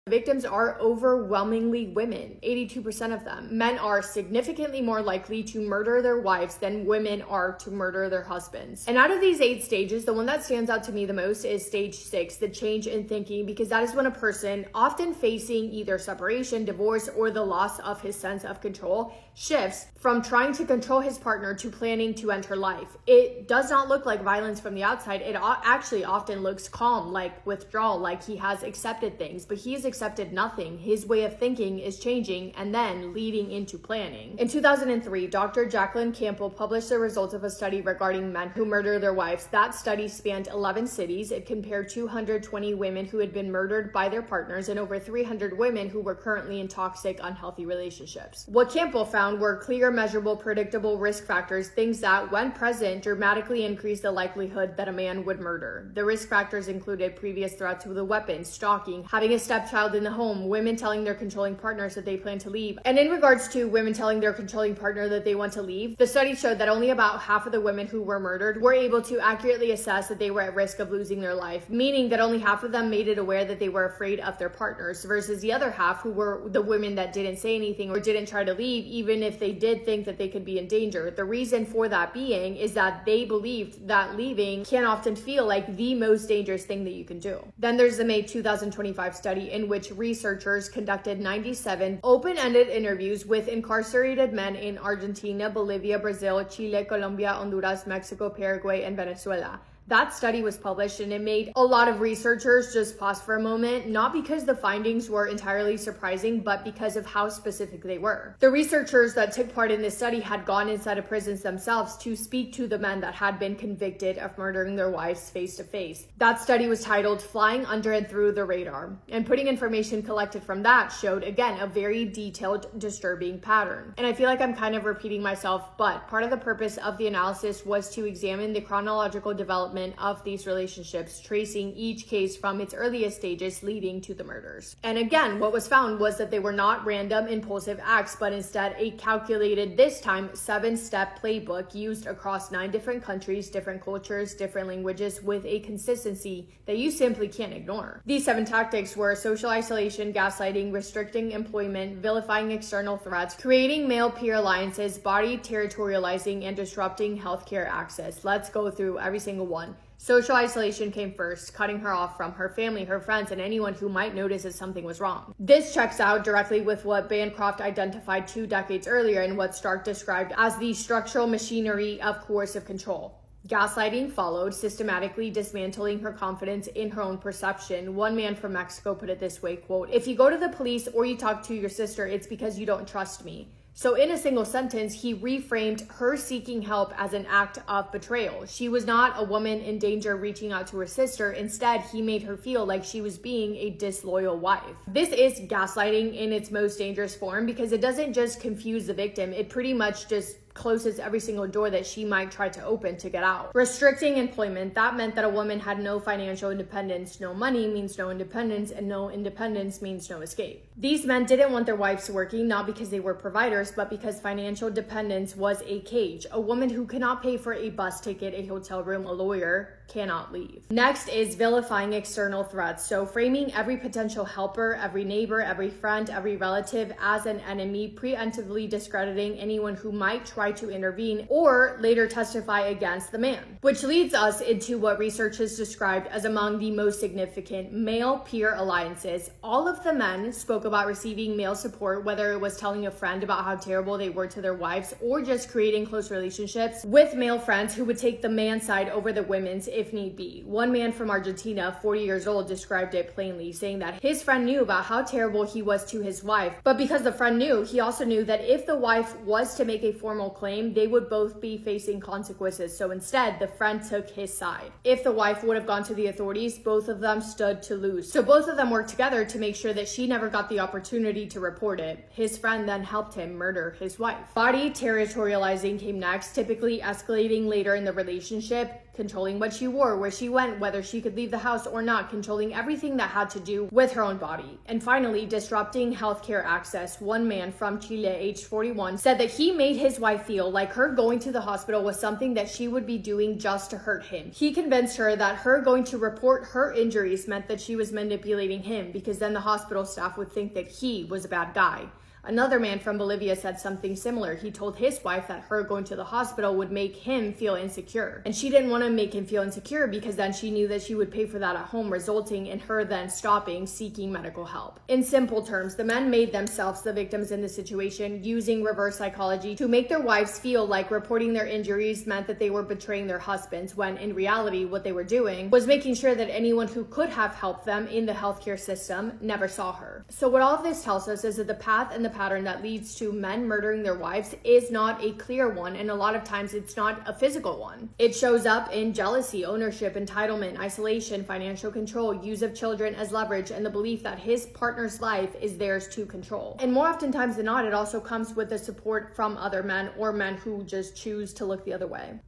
Victims are overwhelmingly women, 82% of them. Men are significantly more likely to murder their wives than women are to murder their husbands. And out of these 8 stages, the one that stands out to me the most is stage 6, the change in thinking, because that is when a person, often facing either separation, divorce, or the loss of his sense of control, shifts from trying to control his partner to planning to end her life. It does not look like violence from the outside. It actually often looks calm, like withdrawal, like he has accepted things, but he has accepted nothing. His way of thinking is changing and then leading into planning. In 2003, Dr. Jacqueline Campbell published the results of a study regarding men who murder their wives. That study spanned 11 cities. It compared 220 women who had been murdered by their partners and over 300 women who were currently in toxic, unhealthy relationships. What Campbell found were clear, measurable, predictable risk factors, things that, when present, dramatically increased the likelihood that a man would murder. The risk factors included previous threats with a weapon, stalking, having a stepchild in the home, women telling their controlling partners that they plan to leave. And in regards to women telling their controlling partner that they want to leave, the study showed that only about half of the women who were murdered were able to accurately assess that they were at risk of losing their life, meaning that only half of them made it aware that they were afraid of their partners, versus the other half, who were the women that didn't say anything or didn't try to leave, even if they did think that they could be in danger. The reason for that being is that they believed that leaving can often feel like the most dangerous thing that you can do. Then there's the May 2025 study in which researchers conducted 97 open-ended interviews with incarcerated men in Argentina, Bolivia, Brazil, Chile, Colombia, Honduras, Mexico, Paraguay, and Venezuela. That study was published and it made a lot of researchers just pause for a moment, not because the findings were entirely surprising, but because of how specific they were. The researchers that took part in this study had gone inside of prisons themselves to speak to the men that had been convicted of murdering their wives face to face. That study was titled Flying Under and Through the Radar, and putting information collected from that showed, again, a very detailed, disturbing pattern. And I feel like I'm kind of repeating myself, but part of the purpose of the analysis was to examine the chronological development of these relationships, tracing each case from its earliest stages leading to the murders. And again, what was found was that they were not random, impulsive acts, but instead a calculated, this time 7-step playbook used across 9 different countries, different cultures, different languages, with a consistency that you simply can't ignore. These 7 tactics were social isolation, gaslighting, restricting employment, vilifying external threats, creating male-peer alliances, body territorializing, and disrupting healthcare access. Let's go through every single one. Social isolation came first, cutting her off from her family, her friends, and anyone who might notice that something was wrong. This checks out directly with what Bancroft identified 2 decades earlier and what Stark described as the structural machinery of coercive control. Gaslighting followed, systematically dismantling her confidence in her own perception. One man from Mexico put it this way, quote, "If you go to the police or you talk to your sister, it's because you don't trust me." So in a single sentence, he reframed her seeking help as an act of betrayal. She was not a woman in danger reaching out to her sister. Instead, he made her feel like she was being a disloyal wife. This is gaslighting in its most dangerous form, because it doesn't just confuse the victim, it pretty much just closes every single door that she might try to open to get out. Restricting employment, that meant that a woman had no financial independence. No money means no independence, and no independence means no escape. These men didn't want their wives working, not because they were providers, but because financial dependence was a cage. A woman who cannot pay for a bus ticket, a hotel room, a lawyer, cannot leave. Next is vilifying external threats. So framing every potential helper, every neighbor, every friend, every relative as an enemy, preemptively discrediting anyone who might try to intervene or later testify against the man. Which leads us into what research has described as among the most significant male peer alliances. All of the men spoke about receiving male support, whether it was telling a friend about how terrible they were to their wives or just creating close relationships with male friends who would take the man's side over the women's if need be. One man from Argentina, 40 years old, described it plainly, saying that his friend knew about how terrible he was to his wife, but because the friend knew, he also knew that if the wife was to make a formal claim, they would both be facing consequences. So instead, the friend took his side. If the wife would have gone to the authorities, both of them stood to lose. So both of them worked together to make sure that she never got the opportunity to report it. His friend then helped him murder his wife. Body territorializing came next, typically escalating later in the relationship, controlling what she wore, where she went, whether she could leave the house or not, controlling everything that had to do with her own body. And finally, disrupting healthcare access. One man from Chile, aged 41, said that he made his wife guy feel like her going to the hospital was something that she would be doing just to hurt him. He convinced her that her going to report her injuries meant that she was manipulating him, because then the hospital staff would think that he was a bad guy. Another man from Bolivia said something similar. He told his wife that her going to the hospital would make him feel insecure. And she didn't want to make him feel insecure because then she knew that she would pay for that at home, resulting in her then stopping seeking medical help. In simple terms, the men made themselves the victims in the situation, using reverse psychology to make their wives feel like reporting their injuries meant that they were betraying their husbands, when in reality what they were doing was making sure that anyone who could have helped them in the healthcare system never saw her. So what all of this tells us is that the path and the pattern that leads to men murdering their wives is not a clear one, and a lot of times it's not a physical one. It shows up in jealousy, ownership, entitlement, isolation, financial control, use of children as leverage, and the belief that his partner's life is theirs to control. And more oftentimes than not, it also comes with the support from other men, or men who just choose to look the other way.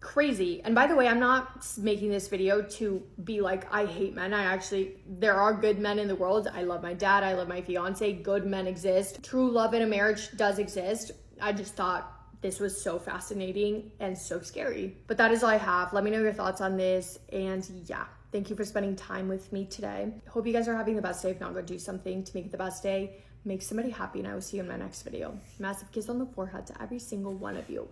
Crazy. And by the way, I'm not making this video to be like, I hate men. There are good men in the world. I love my dad. I love my fiance. Good men exist. True love in a marriage does exist. I just thought this was so fascinating and so scary. But that is all I have. Let me know your thoughts on this. And yeah, thank you for spending time with me today. Hope you guys are having the best day. If not, go do something to make it the best day. Make somebody happy, and I will see you in my next video. Massive kiss on the forehead to every single one of you.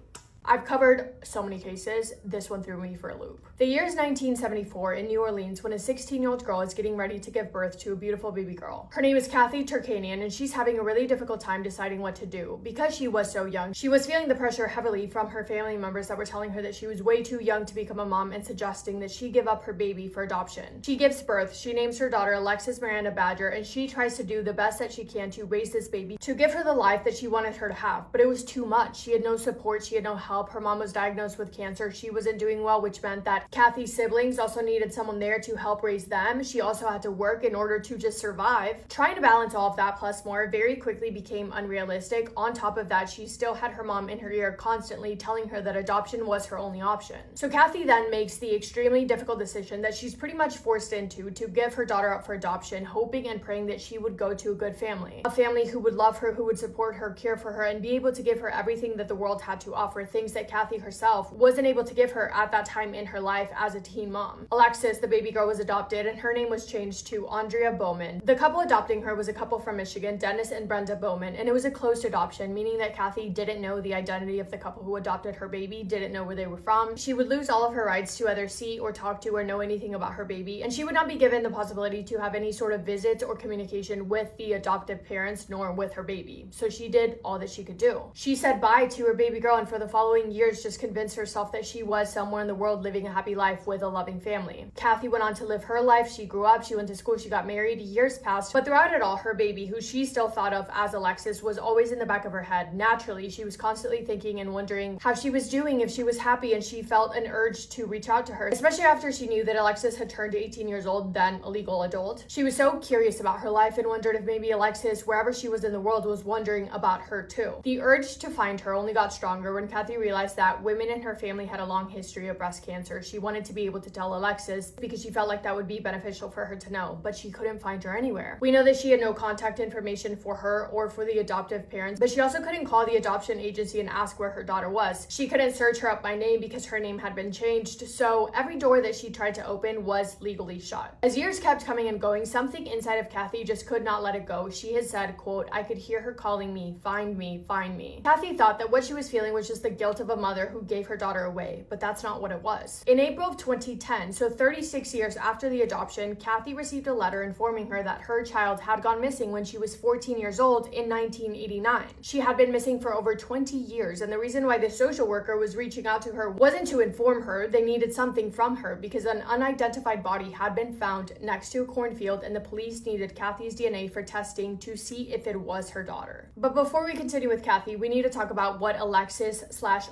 I've covered so many cases, this one threw me for a loop. The year is 1974 in New Orleans, when a 16-year-old girl is getting ready to give birth to a beautiful baby girl. Her name is Kathy Turkanian, and she's having a really difficult time deciding what to do. Because she was so young, she was feeling the pressure heavily from her family members that were telling her that she was way too young to become a mom and suggesting that she give up her baby for adoption. She gives birth, she names her daughter Alexis Miranda Badger, and she tries to do the best that she can to raise this baby, to give her the life that she wanted her to have. But it was too much. She had no support, she had no help. Her mom was diagnosed with cancer. She wasn't doing well, which meant that Kathy's siblings also needed someone there to help raise them. She also had to work in order to just survive. Trying to balance all of that plus more very quickly became unrealistic. On top of that, she still had her mom in her ear constantly telling her that adoption was her only option. So Kathy then makes the extremely difficult decision that she's pretty much forced into, to give her daughter up for adoption, hoping and praying that she would go to a good family. A family who would love her, who would support her, care for her, and be able to give her everything that the world had to offer, things that Kathy herself wasn't able to give her at that time in her life as a teen mom. Alexis, the baby girl, was adopted, and her name was changed to Andrea Bowman. The couple adopting her was a couple from Michigan, Dennis and Brenda Bowman, and it was a closed adoption, meaning that Kathy didn't know the identity of the couple who adopted her baby, didn't know where they were from. She would lose all of her rights to either see or talk to or know anything about her baby, and she would not be given the possibility to have any sort of visits or communication with the adoptive parents, nor with her baby. So she did all that she could do. She said bye to her baby girl, and for the following years just convinced herself that she was somewhere in the world living a happy life with a loving family. Kathy went on to live her life. She grew up, she went to school, she got married, years passed, but throughout it all, her baby, who she still thought of as Alexis, was always in the back of her head. Naturally, she was constantly thinking and wondering how she was doing, if she was happy, and she felt an urge to reach out to her, especially after she knew that Alexis had turned 18 years old, then a legal adult. She was so curious about her life and wondered if maybe Alexis, wherever she was in the world, was wondering about her too. The urge to find her only got stronger when Kathy realized that women in her family had a long history of breast cancer. She wanted to be able to tell Alexis because she felt like that would be beneficial for her to know, but she couldn't find her anywhere. We know that she had no contact information for her or for the adoptive parents, but she also couldn't call the adoption agency and ask where her daughter was. She couldn't search her up by name because her name had been changed, so every door that she tried to open was legally shut. As years kept coming and going, something inside of Kathy just could not let it go. She had said, quote, "I could hear her calling me, find me, find me." Kathy thought that what she was feeling was just the guilt of a mother who gave her daughter away, but that's not what it was. In April of 2010, so 36 years after the adoption, Kathy received a letter informing her that her child had gone missing when she was 14 years old in 1989. She had been missing for over 20 years, and the reason why the social worker was reaching out to her wasn't to inform her. They needed something from her because an unidentified body had been found next to a cornfield, and the police needed Kathy's DNA for testing to see if it was her daughter. But before we continue with Kathy, we need to talk about what Alexis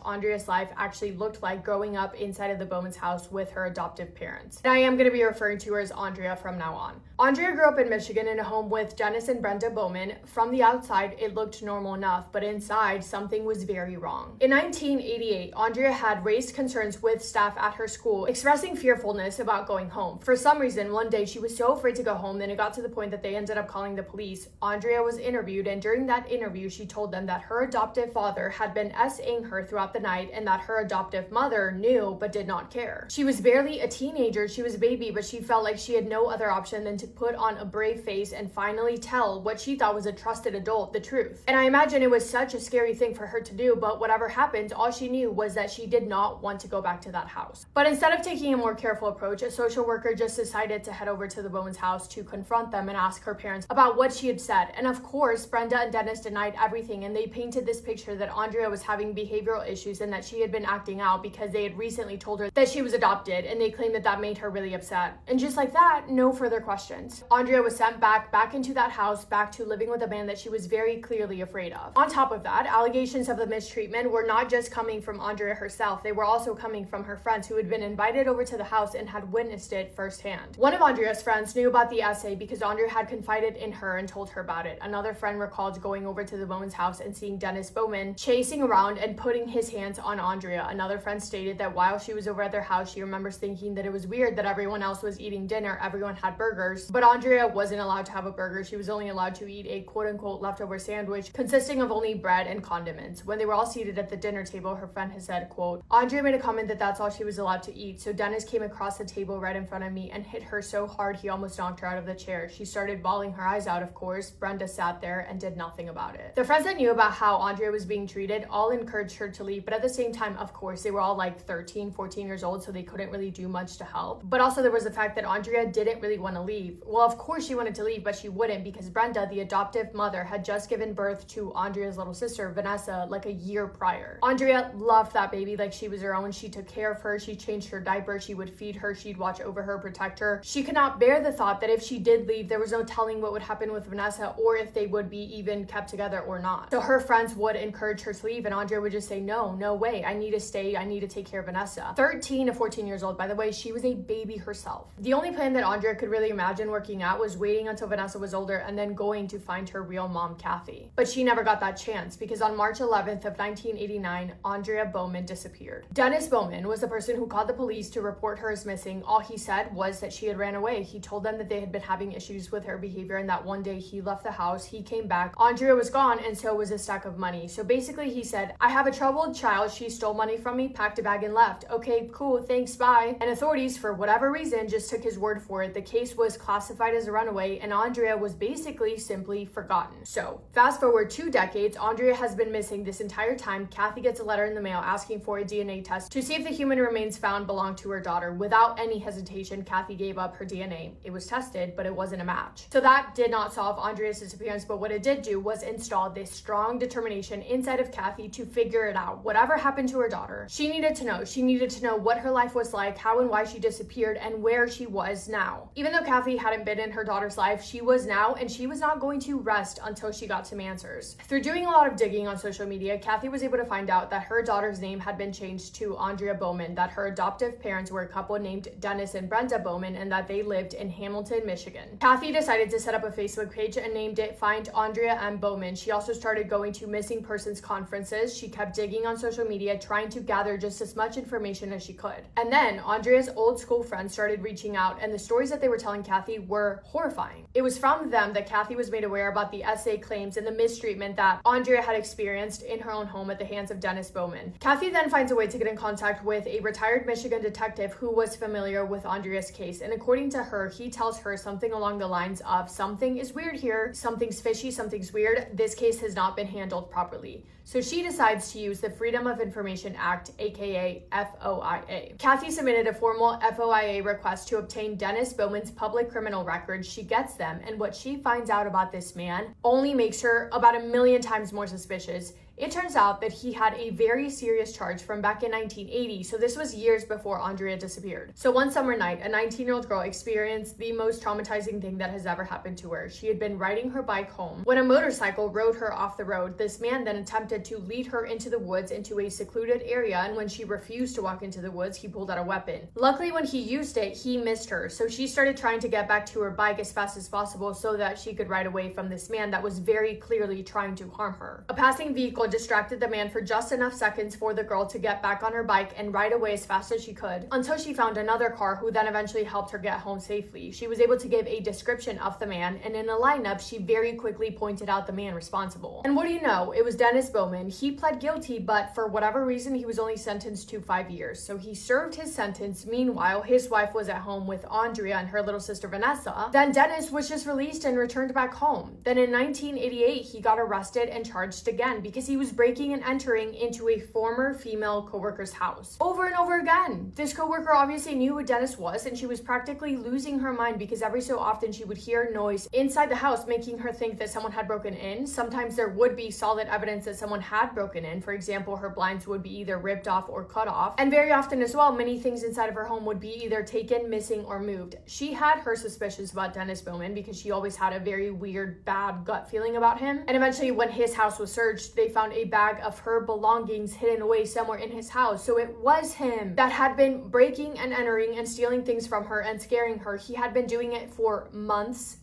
Andrea's life actually looked like growing up inside of the Bowman's house with her adoptive parents. And I am going to be referring to her as Andrea from now on. Andrea grew up in Michigan in a home with Dennis and Brenda Bowman. From the outside, it looked normal enough, but inside, something was very wrong. In 1988, Andrea had raised concerns with staff at her school, expressing fearfulness about going home. For some reason, one day she was so afraid to go home that it got to the point that they ended up calling the police. Andrea was interviewed, and during that interview, she told them that her adoptive father had been S-ing her throughout the night and that her adoptive mother knew but did not care. She was barely a teenager, she was a baby, but she felt like she had no other option than to put on a brave face and finally tell what she thought was a trusted adult the truth. And I imagine it was such a scary thing for her to do, but whatever happened, all she knew was that she did not want to go back to that house. But instead of taking a more careful approach, a social worker just decided to head over to the Bowman's house to confront them and ask her parents about what she had said. And of course, Brenda and Dennis denied everything, and they painted this picture that Andrea was having behavioral issues and that she had been acting out because they had recently told her that she was adopted, and they claimed that that made her really upset. And just like that, no further questions. Andrea was sent back into that house, back to living with a man that she was very clearly afraid of. On top of that, allegations of the mistreatment were not just coming from Andrea herself, they were also coming from her friends who had been invited over to the house and had witnessed it firsthand. One of Andrea's friends knew about the essay because Andrea had confided in her and told her about it. Another friend recalled going over to the Bowman's house and seeing Dennis Bowman chasing around and putting his hands on Andrea. Another friend stated that while she was over at their house, she remembers thinking that it was weird that everyone else was eating dinner, everyone had burgers, but Andrea wasn't allowed to have a burger. She was only allowed to eat a quote-unquote leftover sandwich consisting of only bread and condiments. When they were all seated at the dinner table, her friend has said, quote, Andrea made a comment that that's all she was allowed to eat, so Dennis came across the table right in front of me and hit her so hard he almost knocked her out of the chair. She started bawling her eyes out, of course. Brenda sat there and did nothing about it. The friends that knew about how Andrea was being treated all encouraged her to leave, but at the same time, of course, they were all like 13, 14 years old, so they couldn't really do much to help. But also there was the fact that Andrea didn't really want to leave. Well, of course she wanted to leave, but she wouldn't because Brenda, the adoptive mother, had just given birth to Andrea's little sister, Vanessa, like a year prior. Andrea loved that baby like she was her own. She took care of her. She changed her diaper. She would feed her. She'd watch over her, protect her. She could not bear the thought that if she did leave, there was no telling what would happen with Vanessa or if they would be even kept together or not. So her friends would encourage her to leave, and Andrea would just say, no way, I need to stay. I need to take care of Vanessa. 13 to 14 years old, by the way, she was a baby herself. The only plan that Andrea could really imagine working out was waiting until Vanessa was older and then going to find her real mom, Kathy. But she never got that chance because on March 11th of 1989, Andrea Bowman disappeared. Dennis Bowman was the person who called the police to report her as missing. All he said was that she had ran away. He told them that they had been having issues with her behavior and that one day he left the house, he came back, Andrea was gone, and so was a stack of money. So basically he said, I have a troubled child, she stole money from me, packed a bag and left. Okay, cool, thanks, bye. And authorities, for whatever reason, just took his word for it. The case was classified as a runaway and Andrea was basically simply forgotten. So fast forward 2 decades, Andrea has been missing this entire time. Kathy gets a letter in the mail asking for a DNA test to see if the human remains found belonged to her daughter. Without any hesitation, Kathy gave up her DNA. It was tested, but it wasn't a match. So that did not solve Andrea's disappearance, but what it did do was install this strong determination inside of Kathy to figure it out. Whatever happened to her daughter, she needed to know. She needed to know what her life was like, how and why she disappeared, and where she was now. Even though Kathy hadn't been in her daughter's life, she was now, and she was not going to rest until she got some answers. Through doing a lot of digging on social media, Kathy was able to find out that her daughter's name had been changed to Andrea Bowman, that her adoptive parents were a couple named Dennis and Brenda Bowman, and that they lived in Hamilton, Michigan. Kathy decided to set up a Facebook page and named it Find Andrea M. Bowman. She also started going to missing persons conferences. She kept digging on social media, trying to gather just as much information as she could. And then Andrea's old school friends started reaching out, and the stories that they were telling Kathy were horrifying. It was from them that Kathy was made aware about the essay claims and the mistreatment that Andrea had experienced in her own home at the hands of Dennis Bowman. Kathy then finds a way to get in contact with a retired Michigan detective who was familiar with Andrea's case, and according to her, he tells her something along the lines of, something is weird here, something's fishy, something's weird, this case has not been handled properly. So she decides to use the Freedom of Information Act, aka FOIA. Kathy submitted a formal FOIA request to obtain Dennis Bowman's public criminal records. She gets them, and what she finds out about this man only makes her about 1,000,000 times more suspicious. It turns out that he had a very serious charge from back in 1980, so this was years before Andrea disappeared. So one summer night, a 19-year-old girl experienced the most traumatizing thing that has ever happened to her. She had been riding her bike home when a motorcycle rode her off the road. This man then attempted to lead her into the woods into a secluded area, and when she refused to walk into the woods, he pulled out a weapon. Luckily, when he used it, he missed her, so she started trying to get back to her bike as fast as possible so that she could ride away from this man that was very clearly trying to harm her. A passing vehicle distracted the man for just enough seconds for the girl to get back on her bike and ride away as fast as she could, until she found another car who then eventually helped her get home safely. She was able to give a description of the man, and in a lineup, she very quickly pointed out the man responsible. And what do you know? It was Dennis Bowman. He pled guilty, but for whatever reason, he was only sentenced to 5 years. So he served his sentence. Meanwhile, his wife was at home with Andrea and her little sister Vanessa. Then Dennis was just released and returned back home. Then in 1988, he got arrested and charged again because he was breaking and entering into a former female coworker's house. Over and over again. This coworker obviously knew who Dennis was, and she was practically losing her mind because every so often she would hear noise inside the house, making her think that someone had broken in. Sometimes there would be solid evidence that someone had broken in. For example, her blinds would be either ripped off or cut off. And very often as well, many things inside of her home would be either taken, missing, or moved. She had her suspicions about Dennis Bowman because she always had a very weird, bad gut feeling about him. And eventually, when his house was searched, they found a bag of her belongings hidden away somewhere in his house. So it was him that had been breaking and entering and stealing things from her and scaring her. He had been doing it for months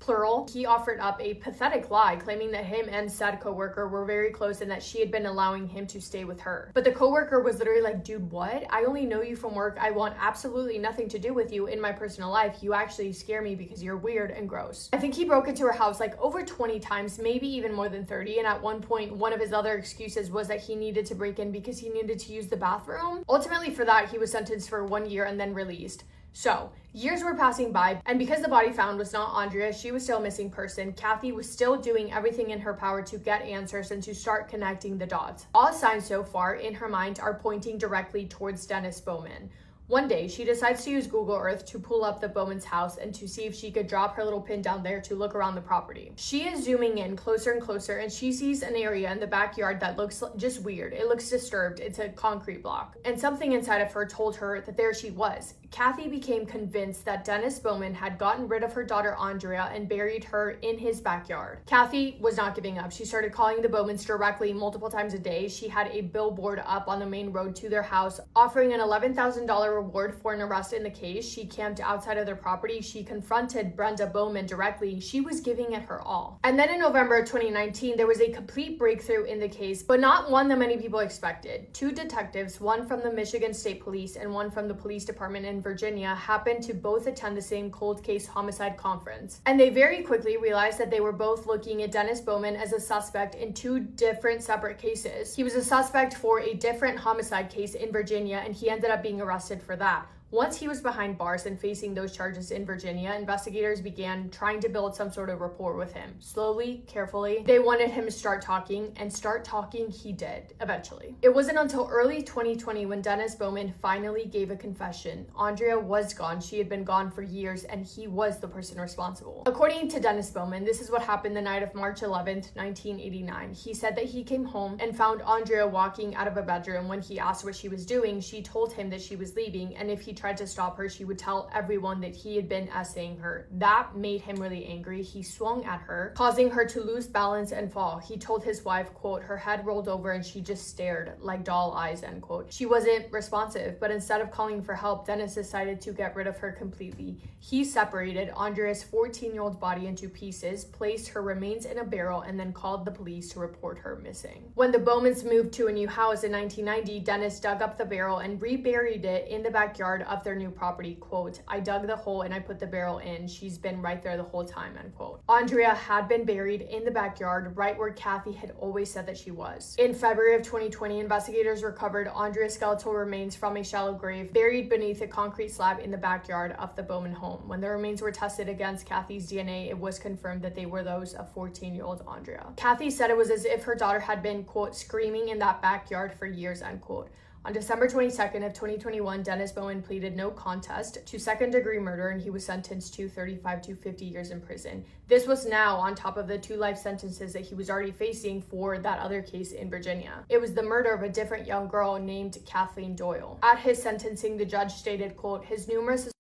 plural. He offered up a pathetic lie, claiming that him and said coworker were very close and that she had been allowing him to stay with her. But the coworker was literally like, dude, what? I only know you from work. I want absolutely nothing to do with you in my personal life. You actually scare me because you're weird and gross. I think he broke into her house like over 20 times, maybe even more than 30. And at one point, one of his other excuses was that he needed to break in because he needed to use the bathroom. Ultimately, for that, he was sentenced for 1 year and then released. So, years were passing by, and because the body found was not Andrea, she was still a missing person. Kathy was still doing everything in her power to get answers and to start connecting the dots. All signs so far in her mind are pointing directly towards Dennis Bowman. One day, she decides to use Google Earth to pull up the Bowman's house and to see if she could drop her little pin down there to look around the property. She is zooming in closer and closer, and she sees an area in the backyard that looks just weird. It looks disturbed. It's a concrete block. And something inside of her told her that there she was. Kathy became convinced that Dennis Bowman had gotten rid of her daughter Andrea and buried her in his backyard. Kathy was not giving up. She started calling the Bowmans directly multiple times a day. She had a billboard up on the main road to their house offering an $11,000 reward for an arrest in the case. She camped outside of their property. She confronted Brenda Bowman directly. She was giving it her all. And then in November 2019, there was a complete breakthrough in the case, but not one that many people expected. 2 detectives, one from the Michigan State Police and one from the police department in Virginia, happened to both attend the same cold case homicide conference. And they very quickly realized that they were both looking at Dennis Bowman as a suspect in 2 different separate cases. He was a suspect for a different homicide case in Virginia, and he ended up being arrested for that. Once he was behind bars and facing those charges in Virginia, investigators began trying to build some sort of rapport with him. Slowly, carefully, they wanted him to start talking, and start talking he did, eventually. It wasn't until early 2020 when Dennis Bowman finally gave a confession. Andrea was gone. She had been gone for years, and he was the person responsible. According to Dennis Bowman, this is what happened the night of March 11th, 1989. He said that he came home and found Andrea walking out of a bedroom. When he asked what she was doing, she told him that she was leaving, and if he tried to stop her, she would tell everyone that he had been essaying her. That made him really angry. He swung at her, causing her to lose balance and fall. He told his wife, quote, her head rolled over and she just stared like doll eyes, end quote. She wasn't responsive, but instead of calling for help, Dennis decided to get rid of her completely. He separated Andrea's 14-year-old body into pieces, placed her remains in a barrel, and then called the police to report her missing. When the Bowmans moved to a new house in 1990, Dennis dug up the barrel and reburied it in the backyard of their new property. Quote, I dug the hole and I put the barrel in. She's been right there the whole time, end quote. Andrea had been buried in the backyard, right where Kathy had always said that she was. In February of 2020, investigators recovered Andrea's skeletal remains from a shallow grave buried beneath a concrete slab in the backyard of the Bowman home. When the remains were tested against Kathy's DNA, it was confirmed that they were those of 14-year-old Andrea. Kathy said it was as if her daughter had been, quote, screaming in that backyard for years, end quote. On December 22nd of 2021, Dennis Bowen pleaded no contest to second-degree murder, and he was sentenced to 35 to 50 years in prison. This was now on top of the 2 life sentences that he was already facing for that other case in Virginia. It was the murder of a different young girl named Kathleen Doyle. At his sentencing, the judge stated, quote, "His numerous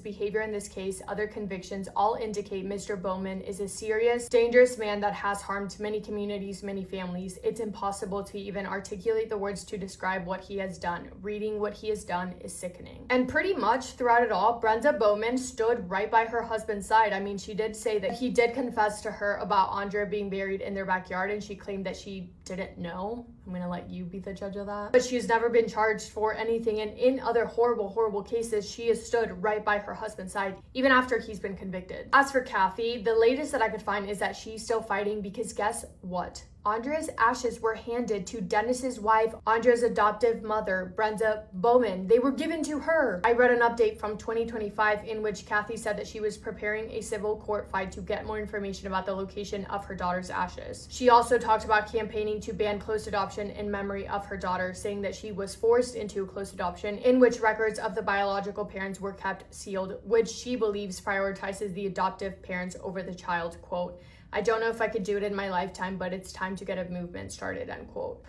behavior in this case, other convictions, all indicate Mr. Bowman is a serious, dangerous man that has harmed many communities, many families. It's impossible to even articulate the words to describe what he has done. Reading what he has done is sickening." And pretty much throughout it all, Brenda Bowman stood right by her husband's side. I mean, she did say that he did confess to her about Andrea being buried in their backyard, and she claimed that she didn't know. I'm gonna let you be the judge of that. But she's never been charged for anything, and in other horrible, horrible cases, she has stood right by her husband's side, even after he's been convicted. As for Kathy, the latest that I could find is that she's still fighting because guess what? Andrea's ashes were handed to Dennis's wife, Andrea's adoptive mother, Brenda Bowman. They were given to her. I read an update from 2025 in which Kathy said that she was preparing a civil court fight to get more information about the location of her daughter's ashes. She also talked about campaigning to ban close adoption in memory of her daughter, saying that she was forced into a close adoption in which records of the biological parents were kept sealed, which she believes prioritizes the adoptive parents over the child. Quote, "I don't know if I could do it in my lifetime, but it's time to get a movement started," end quote.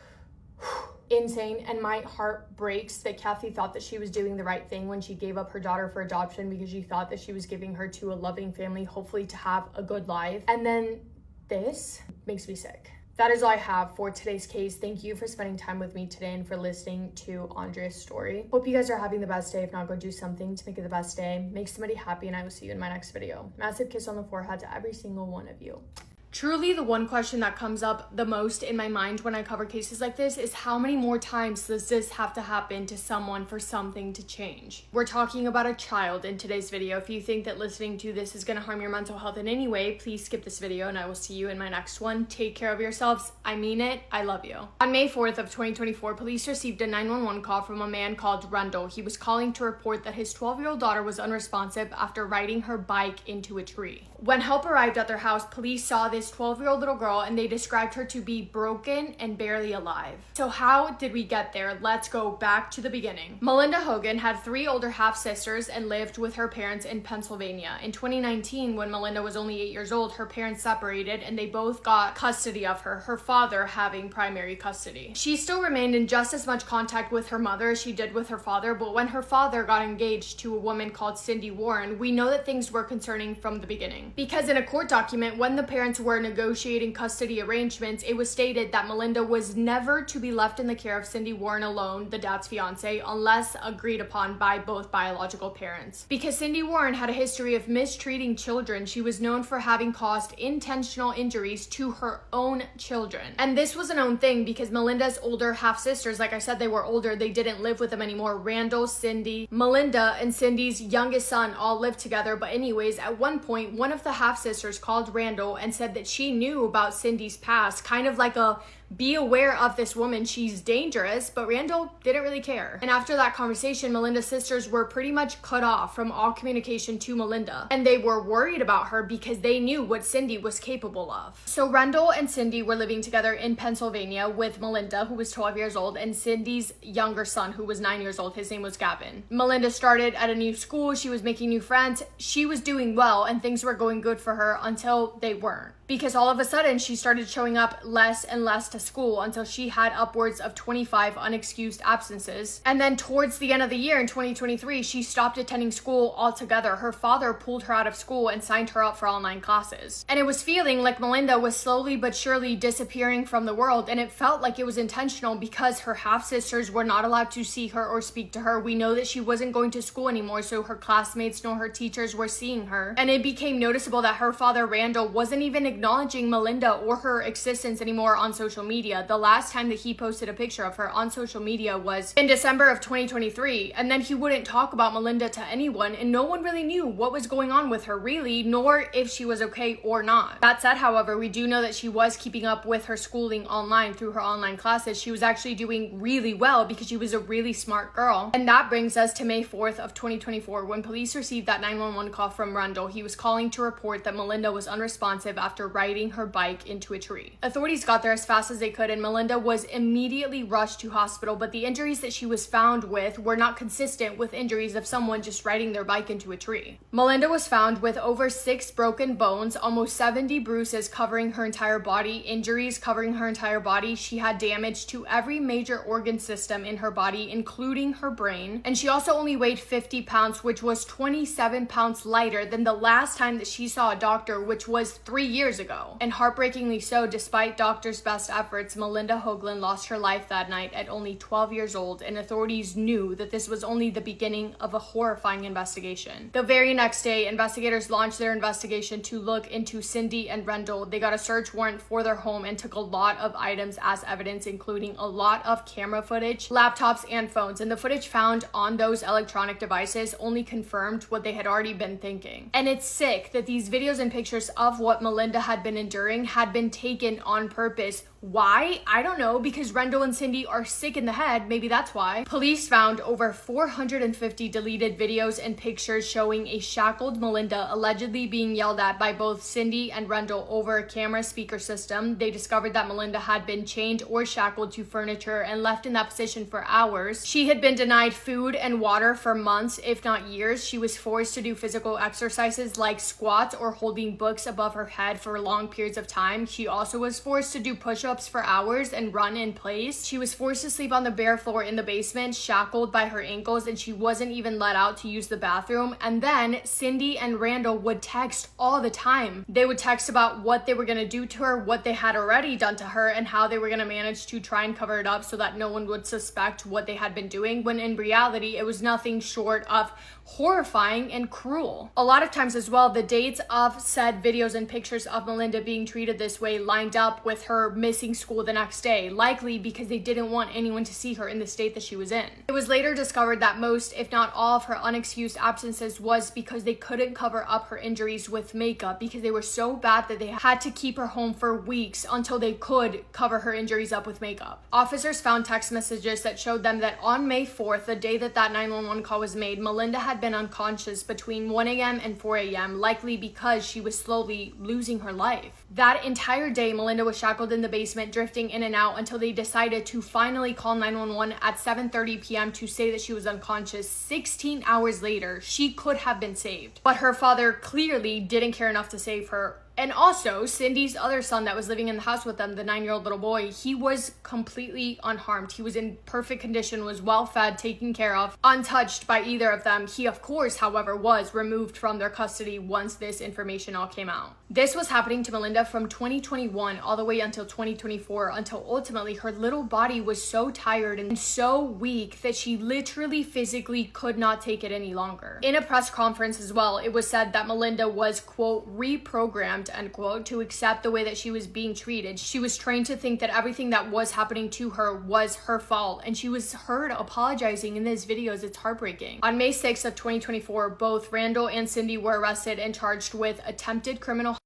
Insane, and my heart breaks that Kathy thought that she was doing the right thing when she gave up her daughter for adoption because she thought that she was giving her to a loving family, hopefully to have a good life. And then this makes me sick. That is all I have for today's case. Thank you for spending time with me today and for listening to Andrea's story. Hope you guys are having the best day. If not, go do something to make it the best day. Make somebody happy, and I will see you in my next video. Massive kiss on the forehead to every single one of you. Truly, the one question that comes up the most in my mind when I cover cases like this is how many more times does this have to happen to someone for something to change? We're talking about a child in today's video. If you think that listening to this is going to harm your mental health in any way, please skip this video and I will see you in my next one. Take care of yourselves. I mean it. I love you. On May 4th of 2024, police received a 911 call from a man called Rendell. He was calling to report that his 12-year-old daughter was unresponsive after riding her bike into a tree. When help arrived at their house, police saw this 12-year-old little girl and they described her to be broken and barely alive. So how did we get there? Let's go back to the beginning. Melinda Hogan had 3 older half-sisters and lived with her parents in Pennsylvania. In 2019, when Melinda was only 8 years old, her parents separated and they both got custody of her father having primary custody. She still remained in just as much contact with her mother as she did with her father, but when her father got engaged to a woman called Cindy Warren, we know that things were concerning from the beginning. Because in a court document, when the parents were negotiating custody arrangements, it was stated that Melinda was never to be left in the care of Cindy Warren alone, the dad's fiance, unless agreed upon by both biological parents. Because Cindy Warren had a history of mistreating children, she was known for having caused intentional injuries to her own children. And this was a known thing because Melinda's older half-sisters, like I said, they were older, they didn't live with them anymore. Randall, Cindy, Melinda, and Cindy's youngest son all lived together. But anyways, at one point, one of the half-sisters called Randall and said that she knew about Cindy's past, kind of like a be aware of this woman, she's dangerous, but Randall didn't really care. And after that conversation, Melinda's sisters were pretty much cut off from all communication to Melinda, and they were worried about her because they knew what Cindy was capable of. So Randall and Cindy were living together in Pennsylvania with Melinda, who was 12 years old, and Cindy's younger son, who was 9 years old. His name was Gavin. Melinda started at a new school, she was making new friends, she was doing well, and things were going good for her until they weren't. Because all of a sudden, she started showing up less and less to school until she had upwards of 25 unexcused absences. And then towards the end of the year in 2023, she stopped attending school altogether. Her father pulled her out of school and signed her up for online classes. And it was feeling like Melinda was slowly but surely disappearing from the world, and it felt like it was intentional because her half-sisters were not allowed to see her or speak to her. We know that she wasn't going to school anymore, so her classmates nor her teachers were seeing her. And it became noticeable that her father, Randall, wasn't even acknowledging Melinda or her existence anymore on social media. The last time that he posted a picture of her on social media was in December of 2023, and then he wouldn't talk about Melinda to anyone, and no one really knew what was going on with her really, nor if she was okay or not. That said, however, we do know that she was keeping up with her schooling online through her online classes. She was actually doing really well because she was a really smart girl. And that brings us to May 4th of 2024 when police received that 911 call from Randall. He was calling to report that Melinda was unresponsive after riding her bike into a tree. Authorities got there as fast as as they could, and Melinda was immediately rushed to hospital, but the injuries that she was found with were not consistent with injuries of someone just riding their bike into a tree. Melinda was found with over 6 broken bones, almost 70 bruises covering her entire body, injuries covering her entire body. She had damage to every major organ system in her body, including her brain, and she also only weighed 50 pounds, which was 27 pounds lighter than the last time that she saw a doctor, which was 3 years ago. And heartbreakingly so, despite doctors' best efforts, Melinda Hoagland lost her life that night at only 12 years old, and authorities knew that this was only the beginning of a horrifying investigation. The very next day, investigators launched their investigation to look into Cindy and Rendell. They got a search warrant for their home and took a lot of items as evidence, including a lot of camera footage, laptops, and phones. And the footage found on those electronic devices only confirmed what they had already been thinking. And it's sick that these videos and pictures of what Melinda had been enduring had been taken on purpose. Why? I don't know, because Rendell and Cindy are sick in the head. Maybe that's why. Police found over 450 deleted videos and pictures showing a shackled Melinda allegedly being yelled at by both Cindy and Rendell over a camera speaker system. They discovered that Melinda had been chained or shackled to furniture and left in that position for hours. She had been denied food and water for months, if not years. She was forced to do physical exercises like squats or holding books above her head for long periods of time. She also was forced to do push-ups for hours and run in place. She was forced to sleep on the bare floor in the basement, shackled by her ankles, and she wasn't even let out to use the bathroom. And then Cindy and Randall would text all the time. They would text about what they were going to do to her, what they had already done to her, and how they were going to manage to try and cover it up so that no one would suspect what they had been doing, when in reality it was nothing short of horrifying and cruel. A lot of times as well, the dates of said videos and pictures of Melinda being treated this way lined up with her missing school the next day, likely because they didn't want anyone to see her in the state that she was in. It was later discovered that most, if not all, of her unexcused absences was because they couldn't cover up her injuries with makeup, because they were so bad that they had to keep her home for weeks until they could cover her injuries up with makeup. Officers found text messages that showed them that on May 4th, the day that 911 call was made, Melinda had been unconscious between 1 a.m. and 4 a.m., likely because she was slowly losing her life. That entire day, Melinda was shackled in the basement, drifting in and out until they decided to finally call 911 at 7:30 p.m. to say that she was unconscious. 16 hours later, she could have been saved, but her father clearly didn't care enough to save her. And also, Cindy's other son that was living in the house with them, the 9-year-old little boy, he was completely unharmed. He was in perfect condition, was well fed, taken care of, untouched by either of them. He, of course, however, was removed from their custody once this information all came out. This was happening to Melinda from 2021 all the way until 2024, until ultimately her little body was so tired and so weak that she literally physically could not take it any longer. In a press conference as well, it was said that Melinda was, quote, reprogrammed, end quote, to accept the way that she was being treated. She was trained to think that everything that was happening to her was her fault, and she was heard apologizing in these videos. It's heartbreaking. On May 6th of 2024, both Randall and Cindy were arrested and charged with attempted criminal,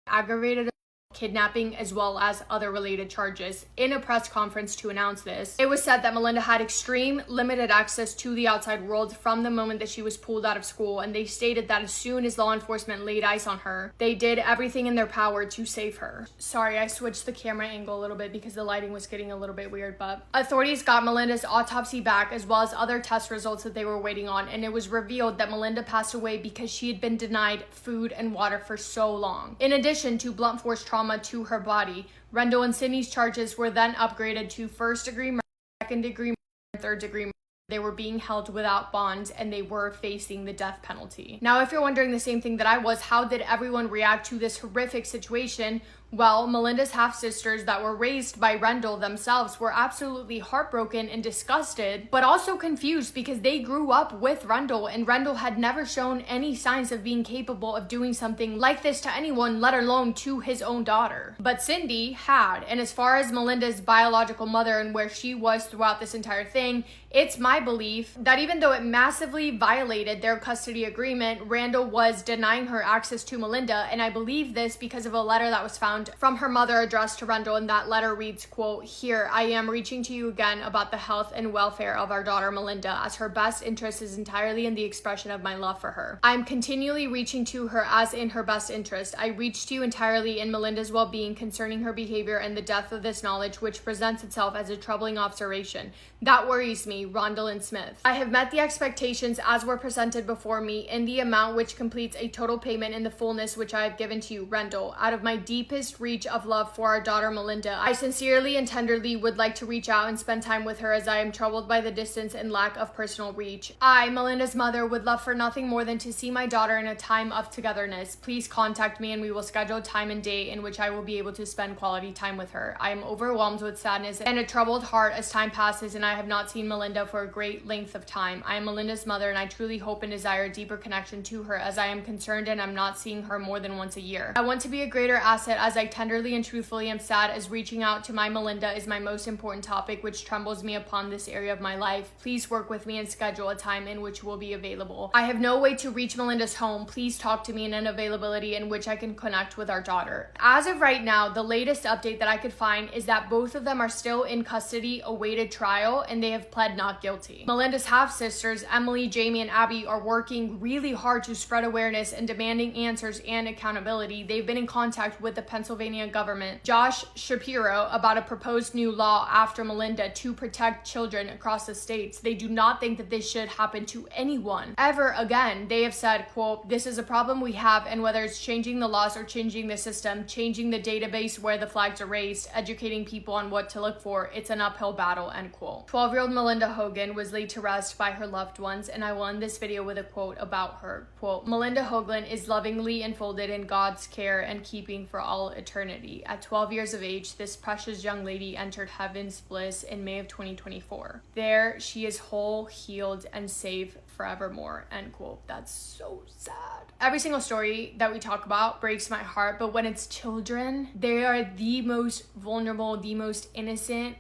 aggravated kidnapping, as well as other related charges. In a press conference to announce this, it was said that Melinda had extreme limited access to the outside world from the moment that she was pulled out of school, and they stated that as soon as law enforcement laid eyes on her, they did everything in their power to save her. Sorry, I switched the camera angle a little bit because the lighting was getting a little bit weird, but authorities got Melinda's autopsy back as well as other test results that they were waiting on, and it was revealed that Melinda passed away because she had been denied food and water for so long. In addition to blunt force trauma to her body, Rendell and Cindy's charges were then upgraded to first-degree murder, second-degree murder, and third-degree murder. They were being held without bond, and they were facing the death penalty. Now, if you're wondering the same thing that I was, how did everyone react to this horrific situation? Well, Melinda's half-sisters that were raised by Rendell themselves were absolutely heartbroken and disgusted, but also confused because they grew up with Rendell, and Rendell had never shown any signs of being capable of doing something like this to anyone, let alone to his own daughter. But Cindy had, and as far as Melinda's biological mother and where she was throughout this entire thing, it's my belief that even though it massively violated their custody agreement, Randall was denying her access to Melinda, and I believe this because of a letter that was found found from her mother addressed to Rendell, and that letter reads, quote, "Here, I am reaching to you again about the health and welfare of our daughter Melinda, as her best interest is entirely in the expression of my love for her. I am continually reaching to her as in her best interest. I reach to you entirely in Melinda's well-being concerning her behavior and the depth of this knowledge which presents itself as a troubling observation. That worries me, Rondell and Smith. I have met the expectations as were presented before me in the amount which completes a total payment in the fullness which I have given to you, Rendell. Out of my deepest reach of love for our daughter Melinda, I sincerely and tenderly would like to reach out and spend time with her, as I am troubled by the distance and lack of personal reach. I, Melinda's mother, would love for nothing more than to see my daughter in a time of togetherness. Please contact me and we will schedule time and date in which I will be able to spend quality time with her. I am overwhelmed with sadness and a troubled heart as time passes and I have not seen Melinda for a great length of time. I am Melinda's mother and I truly hope and desire a deeper connection to her, as I am concerned and I'm not seeing her more than once a year. I want to be a greater asset, as I tenderly and truthfully am sad, as reaching out to my Melinda is my most important topic which trembles me upon this area of my life. Please work with me and schedule a time in which will be available. I have no way to reach Melinda's home. Please talk to me in an availability in which I can connect with our daughter." As of right now, the latest update that I could find is that both of them are still in custody awaited trial and they have pled not guilty. Melinda's half-sisters, Emily, Jamie, and Abby, are working really hard to spread awareness and demanding answers and accountability. They've been in contact with the Pennsylvania government, Josh Shapiro, about a proposed new law after Melinda to protect children across the states. They do not think that this should happen to anyone ever again. They have said, quote, "This is a problem we have, and whether it's changing the laws or changing the system, changing the database where the flags are raised, educating people on what to look for, it's an uphill battle," end quote. 12-year-old Melinda Hogan was laid to rest by her loved ones, and I will end this video with a quote about her. Quote, "Melinda Hoagland is lovingly enfolded in God's care and keeping for all eternity. At 12 years of age, this precious young lady entered heaven's bliss in May of 2024. There, she is whole, healed, and safe forevermore," end quote. That's so sad. Every single story that we talk about breaks my heart, but when it's children, they are the most vulnerable, the most innocent.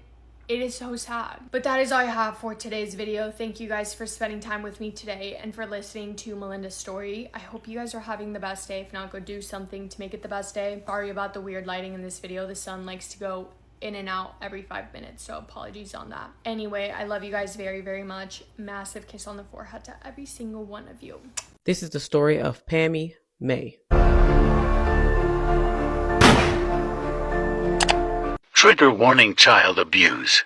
It is so sad. But that is all I have for today's video. Thank you guys for spending time with me today and for listening to Melinda's story. I hope you guys are having the best day. If not, go do something to make it the best day. Sorry about the weird lighting in this video. The sun likes to go in and out every 5 minutes, so apologies on that. Anyway, I love you guys very, very much. Massive kiss on the forehead to every single one of you. This is the story of Pammy May. Trigger warning: child abuse.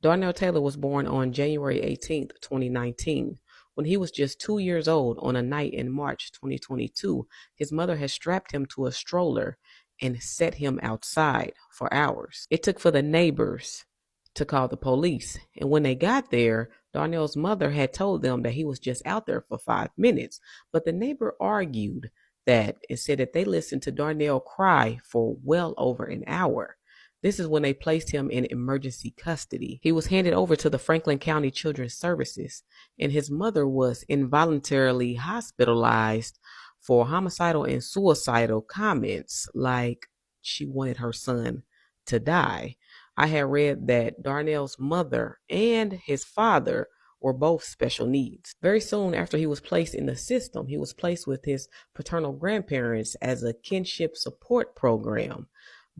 Darnell Taylor was born on January 18th, 2019. When he was just 2 years old, on a night in March 2022, his mother had strapped him to a stroller and set him outside for hours. It took for the neighbors to call the police, and when they got there, Darnell's mother had told them that he was just out there for 5 minutes, but the neighbor argued that and said that they listened to Darnell cry for well over an hour. This is when they placed him in emergency custody. He was handed over to the Franklin County Children's Services, and his mother was involuntarily hospitalized for homicidal and suicidal comments, like she wanted her son to die. I had read that Darnell's mother and his father were both special needs. Very soon after he was placed in the system, he was placed with his paternal grandparents as a kinship support program.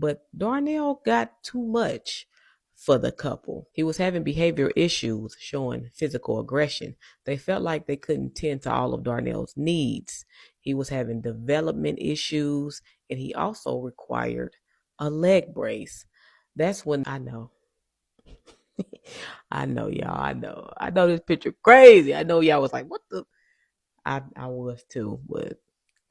But Darnell got too much for the couple. He was having behavioral issues, showing physical aggression. They felt like they couldn't tend to all of Darnell's needs. He was having development issues, and he also required a leg brace. That's when I know. I know, y'all. I know this picture crazy. I know y'all was like, what the? I was too, but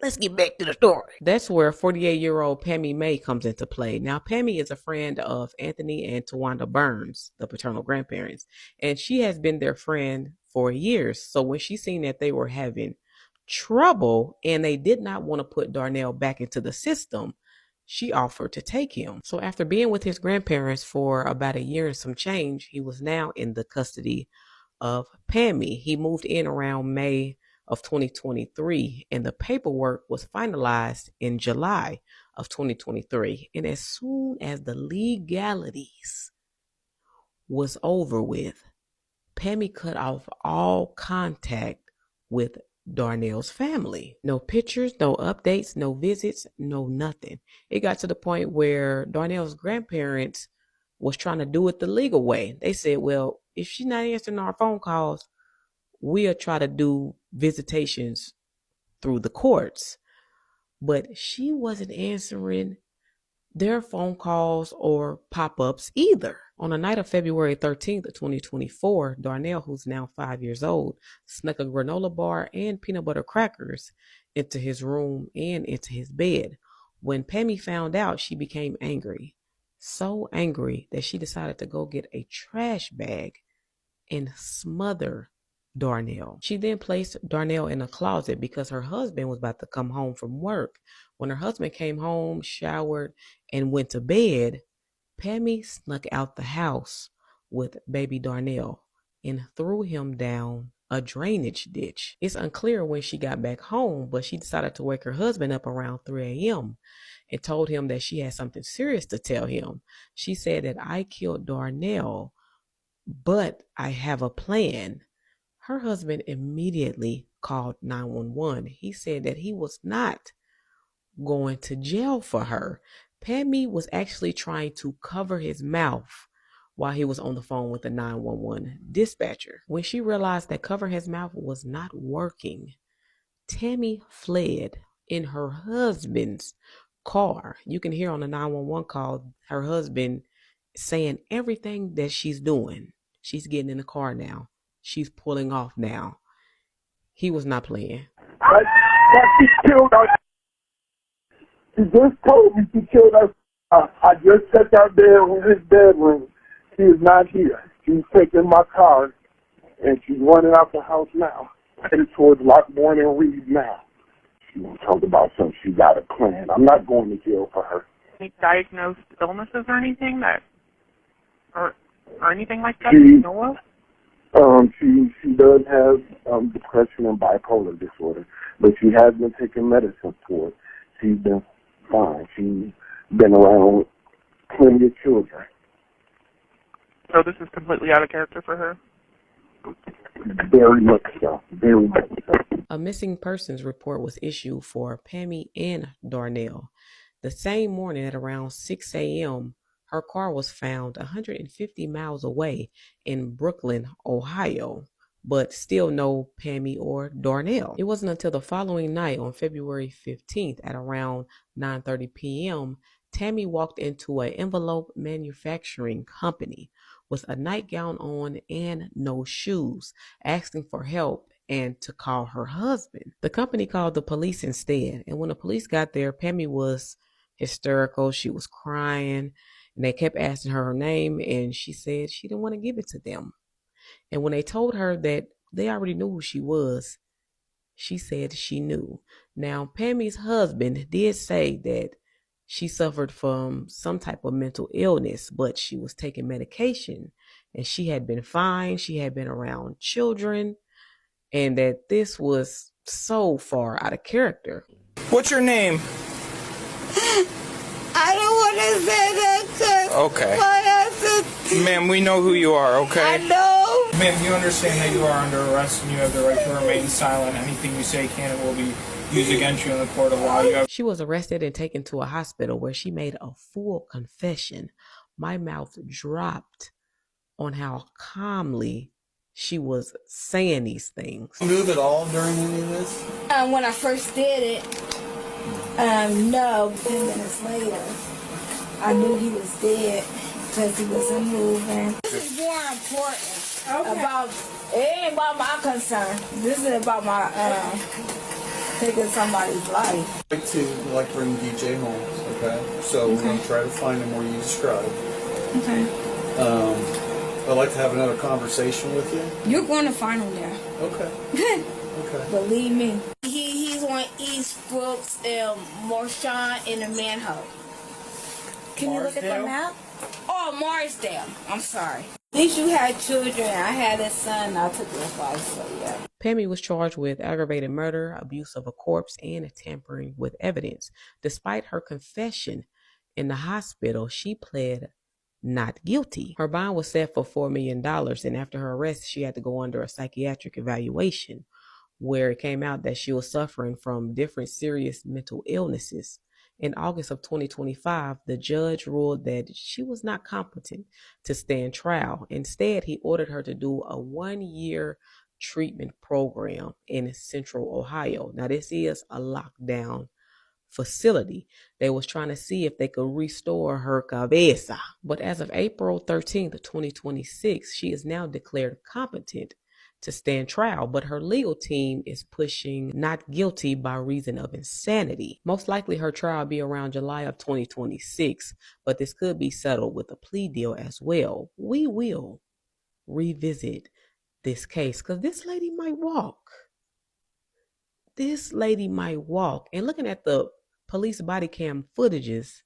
let's get back to the story. That's where 48-year-old Pammy May comes into play. Now, Pammy is a friend of Anthony and Tawanda Burns, the paternal grandparents, and she has been their friend for years. So when she seen that they were having trouble and they did not want to put Darnell back into the system, she offered to take him. So after being with his grandparents for about a year and some change, he was now in the custody of Pammy. He moved in around May of 2023, and the paperwork was finalized in July of 2023. And as soon as the legalities was over with, Pammy cut off all contact with Darnell's family. No pictures, no updates, no visits, no nothing. It got to the point where Darnell's grandparents was trying to do it the legal way. They said, well, if she's not answering our phone calls, we'll try to do visitations through the courts. But she wasn't answering their phone calls or pop-ups either. On the night of February 13th, 2024, Darnell, who's now 5 years old, snuck a granola bar and peanut butter crackers into his room and into his bed. When Pammy found out, she became angry. So angry that she decided to go get a trash bag and smother Darnell. She then placed Darnell in a closet because her husband was about to come home from work. When her husband came home, showered, and went to bed, Pammy snuck out the house with baby Darnell and threw him down a drainage ditch. It's unclear when she got back home, but she decided to wake her husband up around 3 a.m. and told him that she had something serious to tell him. She said that I killed Darnell, but I have a plan. Her husband immediately called 911. He said that he was not going to jail for her. Pammy was actually trying to cover his mouth while he was on the phone with the 911 dispatcher. When she realized that cover his mouth was not working, Tammy fled in her husband's car. You can hear on the 911 call her husband saying everything that she's doing. She's getting in the car now. She's pulling off now. He was not playing. She killed us. She just told me she killed us. I just checked out there in his bedroom. She is not here. She's taking my car, and she's running out the house now, headed towards Lockbourne and Reed now. She won't talk about something. She got a plan. I'm not going to jail for her. Any diagnosed illnesses or anything or anything like that you know of? She does have depression and bipolar disorder, but she has been taking medicine for it. She's been fine. She's been around plenty of children. So this is completely out of character for her? Very much so. Very much so. A missing persons report was issued for Pammy and Darnell. The same morning at around 6 a.m., her car was found 150 miles away in Brooklyn, Ohio, but still no Pammy or Darnell. It wasn't until the following night on February 15th at around 9:30 p.m., Tammy walked into an envelope manufacturing company with a nightgown on and no shoes, asking for help and to call her husband. The company called the police instead, and when the police got there, Pammy was hysterical. She was crying, and they kept asking her name, and she said she didn't want to give it to them. And when they told her that they already knew who she was, she said she knew. Now, Pammy's husband did say that she suffered from some type of mental illness, but she was taking medication, and she had been fine. She had been around children, and that this was so far out of character. What's your name? I don't want to say that because Okay. my husband. Ma'am, we know who you are, okay? I know. Ma'am, you understand that you are under arrest and you have the right to remain silent. Anything you say can and will be used against you in the court of law. She was arrested and taken to a hospital where she made a full confession. My mouth dropped on how calmly she was saying these things. Move at all during any of this? When I first did it, no. 10 minutes later, I knew he was dead because he wasn't moving. This is more important. About it ain't about my concern. This is about my taking somebody's life. I'd like to bring DJ home, okay? So we're going to try to find him where you described. Okay. I'd like to have another conversation with you. You're going to find him there. Okay. Okay. Believe me. He's on East Brooks and Marshawn in the manhole. Can you look at the map? Oh, Marsdale. I'm sorry. At least you had children. I had a son. I took his wife, so yeah. Pammy was charged with aggravated murder, abuse of a corpse, and tampering with evidence. Despite her confession in the hospital, she pled not guilty. Her bond was set for $4 million, and after her arrest, she had to go under a psychiatric evaluation. where it came out that she was suffering from different serious mental illnesses. In August of 2025, the judge ruled that she was not competent to stand trial. Instead, he ordered her to do a 1-year treatment program in Central Ohio. Now, this is a lockdown facility. They was trying to see if they could restore her cabeza. But as of April 13th, 2026, she is now declared competent to stand trial, but her legal team is pushing not guilty by reason of insanity. Most likely her trial will be around July of 2026, but this could be settled with a plea deal as well. We will revisit this case because this lady might walk. This lady might walk. And looking at the police body cam footages,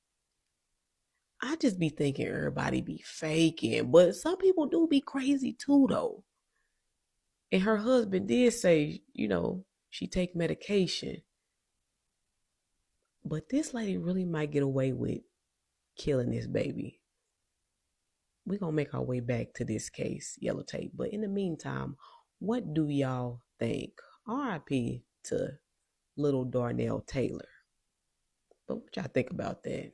I just be thinking everybody be faking, but some people do be crazy too though. And her husband did say, she take medication. But this lady really might get away with killing this baby. We're going to make our way back to this case, Yellow Tape. But in the meantime, what do y'all think? RIP to little Darnell Taylor. But what y'all think about that?